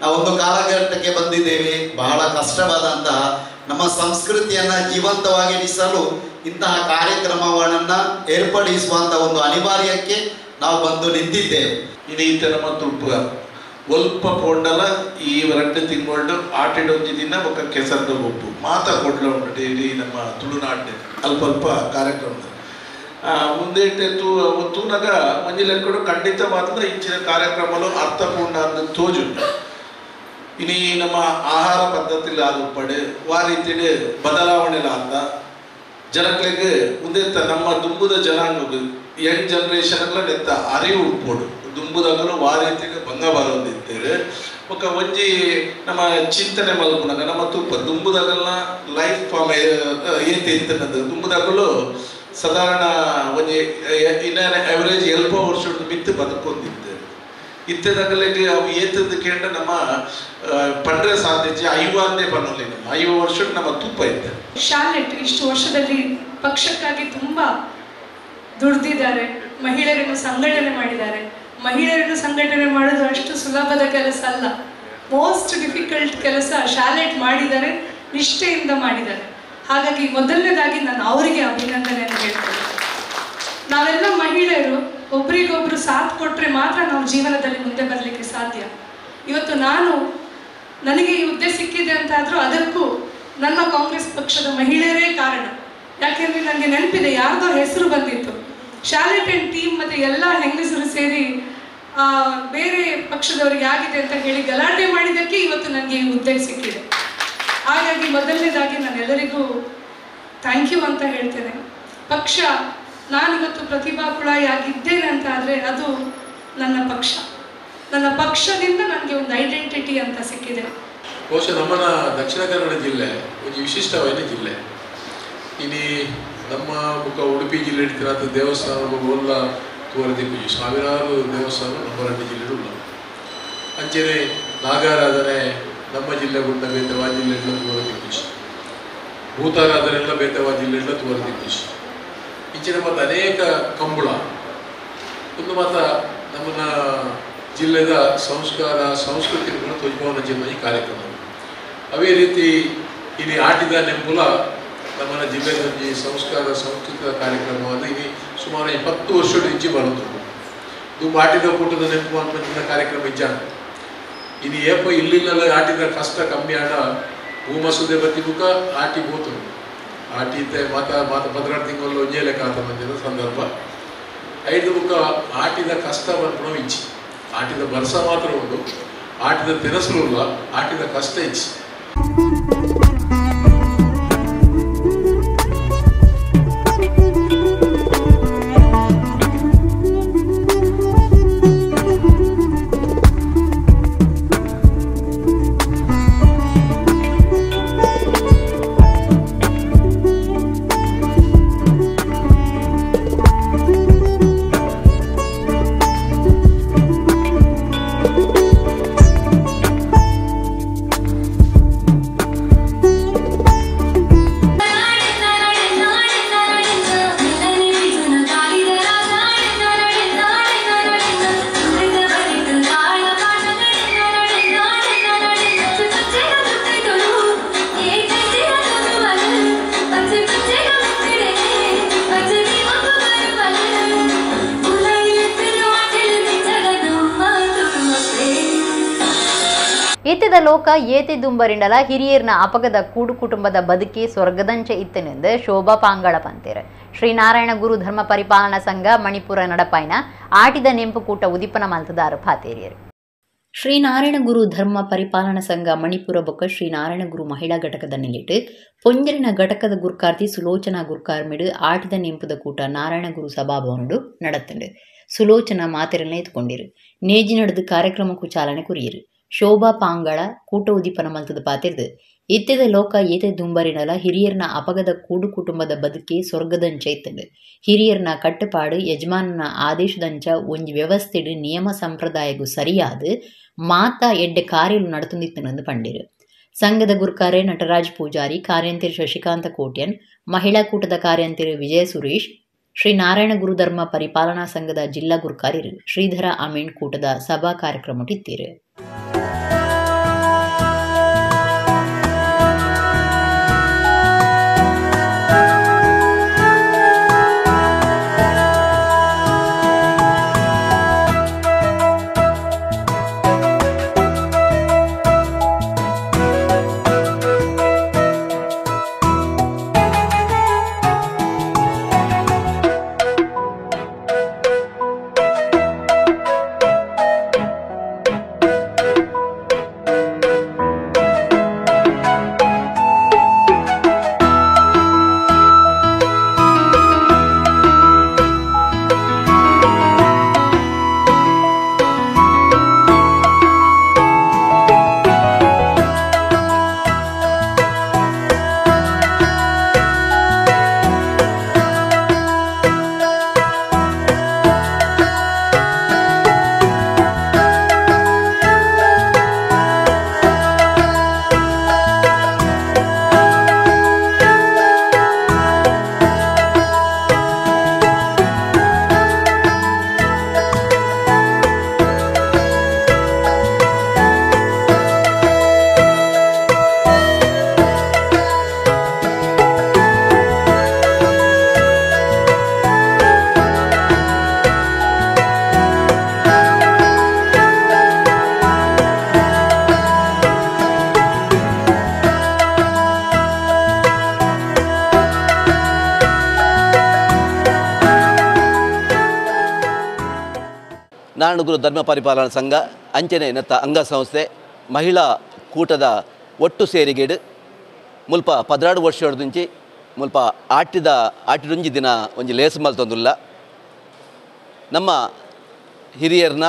ನಾವೊಂದು ಕಾಲಘಟ್ಟಕ್ಕೆ ಬಂದಿದ್ದೇವೆ, ಬಹಳ ಕಷ್ಟವಾದಂತಹ ನಮ್ಮ ಸಂಸ್ಕೃತಿಯನ್ನು ಜೀವಂತವಾಗಿರಿಸಲು ಇಂತಹ ಕಾರ್ಯಕ್ರಮಗಳನ್ನು ಏರ್ಪಡಿಸುವಂಥ ಒಂದು ಅನಿವಾರ್ಯಕ್ಕೆ ನಾವು ಬಂದು ನಿಂತಿದ್ದೇವೆ. ಇನೀತರ ಮತ್ತು ಒಲ್ಪ ಪೋಂಡಲ ಈ 2 ತಿಂಗಳು ಆಟಿಡೊಂಜಿ ದಿನ ಬೊಕ್ಕ ಕೆಸರ್ದ ಒಪ್ಪು ಮಾತ ಕೊಡ್ಲ ಉಂಟು ಇಡೀ ನಮ್ಮ ತುಳುನಾಡು ಅಲ್ಪ ಅಲ್ಪ ಕಾರ್ಯಕ್ರಮ ಮುಂದೆ ತೂನಗ ಮಂಜಿಲೆಕ್ಕಡು ಖಂಡಿತ ಮಾತ್ರ ಇಂಚಿನ ಕಾರ್ಯಕ್ರಮಲು ಅರ್ಥಪೂರ್ಣ ಅಂತ ತೋಜುಂಟು ಇನಿ ನಮ್ಮ ಆಹಾರ ಪದ್ಧತಿಲಿ ಆದುಪಡೆ ಆ ರೀತಿ ಬದಲಾವಣೆಲಾದ ಜನಗಳಿಗೆ ಮುಂದೆ ನಮ್ಮ ದುಂಬುದ ಜನಾಂಗ ಯಂಗ್ ಜನರೇಷನ್ ನೆತ್ತ ಅರಿವು ಉಟ್ಪೋಡು ದುಂಬುದಾಗಲು ಆ ರೀತಿಗೆ ಭಂಗ ಬರೋದಿದ್ದೇವೆ ఒక ಒಂಜಿ ನಮ್ಮ ಚಿಂತನೆ ಮಲ್ಪುನಾಗ ನಮ್ಮ ತುಪ್ಪ ದುಂಬುದಾಗಲ್ನ ಲೈಫ್ ಫಾರ್ಮ್ ಏತಿ ಇರ್ತನದು ದುಂಬುದಾಗಲು ಸಾಧಾರಣ ಒಂಜಿ ಇನ್ನೇನು ಅವರೇಜ್ ಎಲ್ಪ ವರ್ಷ ಮಿತ್ತು ಬದುಕೊಂಡಿದ್ದೆ ಇತ್ತದಾಗಲಿಗೆ ಅವು ಏತದ ಕೇಂದ್ರ ನಮ್ಮ ಪಂಡ್ರೆ ಸಾಧ್ಯತೆ 5 ಬನ್ನೋಲಿ ನಮ್ಮ 5 ವರ್ಷ ನಮ್ಮ ತುಪ್ಪ ಇದ್ದೆ. ಶಾಲೆಟ್ ಇಷ್ಟು ವರ್ಷದಲ್ಲಿ ಪಕ್ಷಕ್ಕಾಗಿ ತುಂಬಾ ದುಡ್ದಿದ್ದಾರೆ, ಮಹಿಳೆಯರನ್ನು ಸಂಘಟನೆ ಮಾಡಿದ್ದಾರೆ. ಮಹಿಳೆಯರನ್ನು ಸಂಘಟನೆ ಮಾಡೋದು ಅಷ್ಟು ಸುಲಭದ ಕೆಲಸ ಅಲ್ಲ, ಮೋಸ್ಟ್ ಡಿಫಿಕಲ್ಟ್ ಕೆಲಸ ಶಾಲೆಟ್ ಮಾಡಿದ್ದಾರೆ, ನಿಷ್ಠೆಯಿಂದ ಮಾಡಿದ್ದಾರೆ. ಹಾಗಾಗಿ ಮೊದಲನೇದಾಗಿ ನಾನು ಅವರಿಗೆ ಅಭಿನಂದನೆಯನ್ನು ಹೇಳ್ತೇನೆ. ನಾವೆಲ್ಲ ಮಹಿಳೆಯರು ಒಬ್ರಿಗೊಬ್ರು ಸಾಥ್ ಕೊಟ್ಟರೆ ಮಾತ್ರ ನಾವು ಜೀವನದಲ್ಲಿ ಮುಂದೆ ಬರಲಿಕ್ಕೆ ಸಾಧ್ಯ. ಇವತ್ತು ನನಗೆ ಈ ಹುದ್ದೆ ಸಿಕ್ಕಿದೆ ಅಂತಾದರೂ ಅದಕ್ಕೂ ನನ್ನ ಕಾಂಗ್ರೆಸ್ ಪಕ್ಷದ ಮಹಿಳೆಯರೇ ಕಾರಣ. ಯಾಕೆಂದರೆ ನನಗೆ ನೆನಪಿದೆ, ಯಾರ್ದೋ ಹೆಸರು ಬಂದಿತ್ತು, ಶಾಲೆಟ್ ಆ್ಯಂಡ್ ಟೀಮ್ ಮತ್ತು ಎಲ್ಲ ಹೆಂಗಸರು ಸೇರಿ ಬೇರೆ ಪಕ್ಷದವರಿಗೆ ಆಗಿದೆ ಅಂತ ಹೇಳಿ ಗಲಾಟೆ ಮಾಡಿದ್ದಕ್ಕೆ ಇವತ್ತು ನನಗೆ ಈ ಹುದ್ದೆ ಸಿಕ್ಕಿದೆ. ಹಾಗಾಗಿ ಮೊದಲನೇದಾಗಿ ನಾನೆಲ್ಲರಿಗೂ ಥ್ಯಾಂಕ್ ಯು ಅಂತ ಹೇಳ್ತೇನೆ. ಪಕ್ಷ, ನಾನಿವತ್ತು ಪ್ರತಿಭಾ ಕುಳಾಯಿ ಆಗಿದ್ದೇನೆ ಅಂತ ಆದರೆ ಅದು ನನ್ನ ಪಕ್ಷ. ನನ್ನ ಪಕ್ಷದಿಂದ ನನಗೆ ಒಂದು ಐಡೆಂಟಿಟಿ ಅಂತ ಸಿಕ್ಕಿದೆ. ಬಹುಶಃ ನಮ್ಮನ ದಕ್ಷಿಣ ಕನ್ನಡ ಜಿಲ್ಲೆ ಒಂದು ವಿಶಿಷ್ಟವಾದ ಜಿಲ್ಲೆ. ಇನಿ ನಮ್ಮ ಮುಖ ಉಡುಪಿ ಜಿಲ್ಲೆ ಇಡ್ತಿರೋದು ದೇವಸ್ಥಾನ ಎಲ್ಲ ತೋರದಿಕ್ಕೂ ಸಾವಿರಾರು ದೇವಸ್ಥಾನ ನಮ್ಮ 2 ಜಿಲ್ಲೆಗಳು ಉಳ್ಳ. ಅಂಚೆನೆ ನಾಗಾರಾಧನೆ ನಮ್ಮ ಜಿಲ್ಲೆ ಗುಂಡ ಬೇತವಾ ಜಿಲ್ಲೆಲ್ಲ ತೋರದಿಕ್ಕೂ, ಭೂತಾರಾಧನೆಲ್ಲ ಬೇತವಾ ಜಿಲ್ಲೆಲ್ಲ ತೋರದಿಕ್ಕೂ. ಇಂಚಿನ ಮತ್ತು ಅನೇಕ ಕಂಬಳ ಒಂದು ಮಾತ್ರ ನಮ್ಮನ್ನ ಜಿಲ್ಲೆದ ಸಂಸ್ಕಾರ ಸಂಸ್ಕೃತಿಗಳು ತೋಜ್ಭವನ ಜಿಲ್ಲೆ ಕಾರ್ಯಕ್ರಮ ಅವೇ ರೀತಿ ಇಲ್ಲಿ ಆಟಿದ ನೆಂಪುಲ ನಮ್ಮನ್ನ ಜಿಲ್ಲೆದ ಈ ಸಂಸ್ಕಾರ ಸಂಸ್ಕೃತಿಕ ಕಾರ್ಯಕ್ರಮವನ್ನು ಇಲ್ಲಿ ಸುಮಾರು 20 ವರ್ಷದ ಇಂಚಿ ಬರುತ್ತದೆ. ಇದು ಆಟಿದ ಕೂಟದ ನೆಂಪು ಅಂತ ಕಾರ್ಯಕ್ರಮ ಇಜ್ಜಾನ ಇನ್ನು ಏಪ ಇಲ್ಲಿಲ್ಲ ಆಟಿದ ಕಷ್ಟ ಕಮ್ಮಿ ಆಡ ಭೂಮಸುದೆ ಬತ್ತಿ ಮುಖ ಆಟಿ ಬೋತು ಆಟಿ ಮಾತ 16 ತಿಂಗಳು ಒಂಜೇ ಲೆಕ್ಕ ಆತ ಬಂದಿರೋ ಸಂದರ್ಭ 5 ಮುಖ ಆಟಿದ ಕಷ್ಟ ಬಂದು ಇಚ್ಚಿ ಆಟಿದ ಬರ್ಸ ಮಾತ್ರ ಉಂಟು, ಆಟಿದ ತಿನಸರು ಇಲ್ಲ, ಆಟಿದ ಕಷ್ಟ ಇಚ್ಚಿ. ಏತೆದ ಲೋಕ ಏತೆ ದುಂಬರಿಂಡಲ ಹಿರಿಯರ್ನ ಅಪಗದ ಕೂಡು ಕುಟುಂಬದ ಬದುಕಿ ಸ್ವರ್ಗದಂಚೆ ಇತ್ತನೆಂದು ಶೋಭಾ ಪಾಂಗಳ ಪಂತೇರು. ಶ್ರೀನಾರಾಯಣ ಗುರು ಧರ್ಮ ಪರಿಪಾಲನಾ ಸಂಘ ಮಣಿಪುರ ನಡಪಾಯಿನ ಆಟಿದ ನೆಂಪು ಕೂಟ ಉದಿಪನ ಮಲ್ತದಾರು ಪಾತೇರಿಯರು. ಶ್ರೀನಾರಾಯಣ ಗುರು ಧರ್ಮ ಪರಿಪಾಲನಾ ಸಂಘ ಮಣಿಪುರ ಬೊಕ್ಕ ಶ್ರೀನಾರಾಯಣ ಗುರು ಮಹಿಳಾ ಘಟಕದ ನೆಲೆಟ್ಟು ಪೊಂಜರಿನ ಘಟಕದ ಗುರ್ಕಾರ್ತಿ ಸುಲೋಚನಾ ಗುರ್ಕಾರ್ಮಿಡು ಆಟಿದ ನೆಂಪುದ ಕೂಟ ನಾರಾಯಣ ಗುರು ಸಭಾಭವನಡು ನಡತಂಡು ಸುಲೋಚನಾ ಮಾತೆರನ್ನ ಎತ್ಕೊಂಡಿರು ನೇಜಿ ನಡೆದು ಕಾರ್ಯಕ್ರಮಕ್ಕೂ ಚಾಲನೆ ಕುರಿಯರು. ಶೋಭಾ ಪಾಂಗಳ ಕೂಟ ಉದಿಪನ ಮಲ್ತದ ಪಾತಿರ್ದು ಇತ್ತೆದ ಲೋಕ ಏತೆ ದುಂಬರಿನಲ ಹಿರಿಯರ್ನ ಅಪಗದ ಕೂಡು ಕುಟುಂಬದ ಬದುಕಿ ಸ್ವರ್ಗದಂಚ ಇತ್ತಂಡು ಹಿರಿಯರ್ನ ಕಟ್ಟುಪಾಡು ಯಜಮಾನನ ಆದೇಶದಂಚ ಒಂಜಿ ವ್ಯವಸ್ಥೆಡು ನಿಯಮ ಸಂಪ್ರದಾಯಗೂ ಸರಿಯಾದ ಮಾತ ಎಡ್ಡೆ ಕಾರ್ಯಲು ನಡತುಂದಿತ್ತನೆಂದು ಪಂಡಿರು. ಸಂಘದ ಗುರ್ಕಾರೆ ನಟರಾಜ್ ಪೂಜಾರಿ, ಕಾರ್ಯಂತಿರು ಶಶಿಕಾಂತ ಕೋಟ್ಯನ್, ಮಹಿಳಾ ಕೂಟದ ಕಾರ್ಯಂತಿರು ವಿಜಯ ಸುರೇಶ್, ಶ್ರೀನಾರಾಯಣ ಗುರುಧರ್ಮ ಪರಿಪಾಲನಾ ಸಂಘದ ಜಿಲ್ಲಾ ಗುರ್ಕಾರಿರು ಶ್ರೀಧರ ಅಮೀನ್ ಕೂಟದ ಸಭಾ ಕಾರ್ಯಕ್ರಮಟಿತ್ತೀರು. ನಾರಾಯಣಗುರು ಧರ್ಮ ಪರಿಪಾಲನಾ ಸಂಘ ಅಂಚನೆ ನೆತ್ತ ಅಂಗಸಂಸ್ಥೆ ಮಹಿಳಾ ಕೂಟದ ಒಟ್ಟು ಸೇರಿಗೇಡು ಮುಲ್ಪ 16 ವರ್ಷದೊಂಚಿ ಮುಲ್ಪ ಆಟಿಡೊಂಜಿ ದಿನ ಒಂಜಿ ಲೇಸು ಮಲ್ತೊಂದುಲ್ಲ ನಮ್ಮ ಹಿರಿಯರ್ನ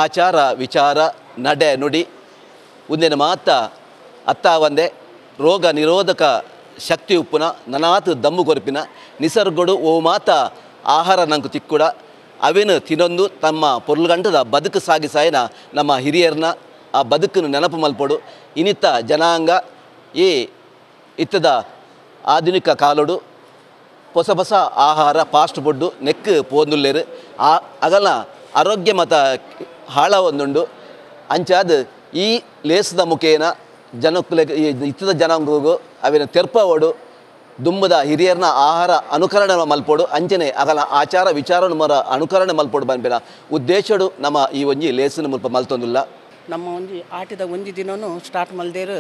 ಆಚಾರ ವಿಚಾರ ನಡೆ ನುಡಿ ಒಂದಿನ ಮಾತ ಅತ್ತಾವಂದೆ ರೋಗ ನಿರೋಧಕ ಶಕ್ತಿ ಉಪ್ಪುನ ನನಾತ್ ದಮ್ಮು ಗೊರಪಿನ ನಿಸರ್ಗಡು ಓ ಮಾತ ಆಹಾರ ನಂಗೆ ತಿಕ್ಕುಡ ಅವೇನು ತಿನ್ನೊಂದು ತಮ್ಮ ಪೊರ್ಲುಗಂಟದ ಬದುಕು ಸಾಗಿಸಾಯನ ನಮ್ಮ ಹಿರಿಯರ್ನ ಆ ಬದುಕನ್ನು ನೆನಪು ಮಲ್ಪಡು ಇನ್ನಿತ್ತ ಜನಾಂಗ ಈ ಇತ್ತದ ಆಧುನಿಕ ಕಾಲಡು ಹೊಸ ಹೊಸ ಆಹಾರ ಫಾಸ್ಟ್ ಫುಡ್ಡು ನೆಕ್ ಪೋಂದುಲ್ಲೇರು ಅಗಲ ಆರೋಗ್ಯ ಮತ ಹಾಳ ಒಂದುಂಡು ಅಂಚಾದ ಈ ಲೇಸದ ಮುಖೇನ ಜನಕ್ಕೂ ಇತ್ತದ ಜನಾಂಗಗೂ ಅವಿನ ತೆರ್ಪವಡು ದುಂಬದ ಹಿರಿಯರ್ನ ಆಹಾರ ಅನುಕರಣೆ ಮಲ್ಪೋಡು ಅಂಚನೆ ಅಗಲ ಆಚಾರ ವಿಚಾರ ಮರ ಅನುಕರಣೆ ಮಲ್ಪೋಡು ಬಂಪಿನ ಉದ್ದೇಶಡು ನಮ್ಮ ಈ ಒಂಜಿ ಲೇಸಿನ ಮುಲ್ಪ ಮಲ್ತೊಂದುಲ್ಲ ನಮ್ಮ ಒಂಜಿ ಆಟಿದ ಒಂಜಿ ದಿನನೂ ಸ್ಟಾರ್ಟ್ ಮಲ್ದೇರು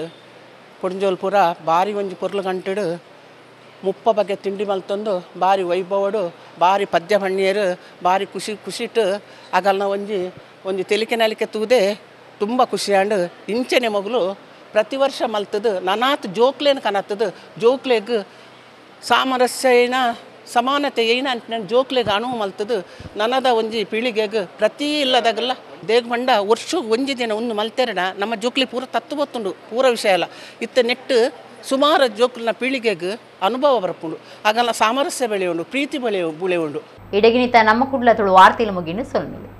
ಕೊಡ್ಂಜೋಲ್ ಪೂರ ಬಾರಿ ಒಂಜಿ ಪೊರ್ಲು ಗಂಟೆಡು 30 ಬಗೆ ತಿಂಡಿ ಮಲ್ತೊಂದು ಬಾರಿ ವೈಭವಡು ಬಾರಿ ಪದ್ಯ ಬಣ್ಣಿಯರು ಬಾರಿ ಖುಷಿಟ್ಟು ಆಗಲ್ನ ಒಂಜಿ ತೆಲಿಕೆ ನಲಿಕೆ ತೂದೆ ತುಂಬ ಖುಷಿಯಾಂಡು ಇಂಚನೆ ಮಗಳು ಪ್ರತಿ ವರ್ಷ ಮಲ್ತದು ನನಾತ್ ಜೋಕ್ಲೇನು ಕನತ್ತದು ಜೋಕ್ಲೆಗ್ ಸಾಮರಸ್ಯ ಏನ ಸಮಾನತೆ ಏನ ಅಂತ ನಾನು ಜೋಕ್ಲೆಗ್ ಅಣುವು ಮಲ್ತದು ನನದ ಒಂಜಿ ಪೀಳಿಗೆಗ್ ಪ್ರತಿ ಇಲ್ಲದಾಗಲ್ಲ ದೇಗ್ ಬಂಡ ವರ್ಷ ಒಂಜಿ ದಿನ ಒಂದು ಮಲ್ತೆರಡ ನಮ್ಮ ಜೋಕ್ಲಿ ಪೂರ ತತ್ತು ಗೊತ್ತುಂಡು ಪೂರ ವಿಷಯ ಅಲ್ಲ ಇತ್ತ ನೆಟ್ಟು ಸುಮಾರು ಜೋಕ್ಲಿನ ಪೀಳಿಗೆಗ್ ಅನುಭವ ಬರಪುಂಡು ಆಗಲ್ಲ ಸಾಮರಸ್ಯ ಬೆಳೆಯುಂಡು ಪ್ರೀತಿ ಬೆಳೆಯುಂಡು ಇಡಗಿನಿತ ನಮ್ಮ ಕುಡ್ಲ ತುಳು ವಾರ್ತೆಲು ಮುಗಿನು ಸೊಲ್ಮೇಲೆ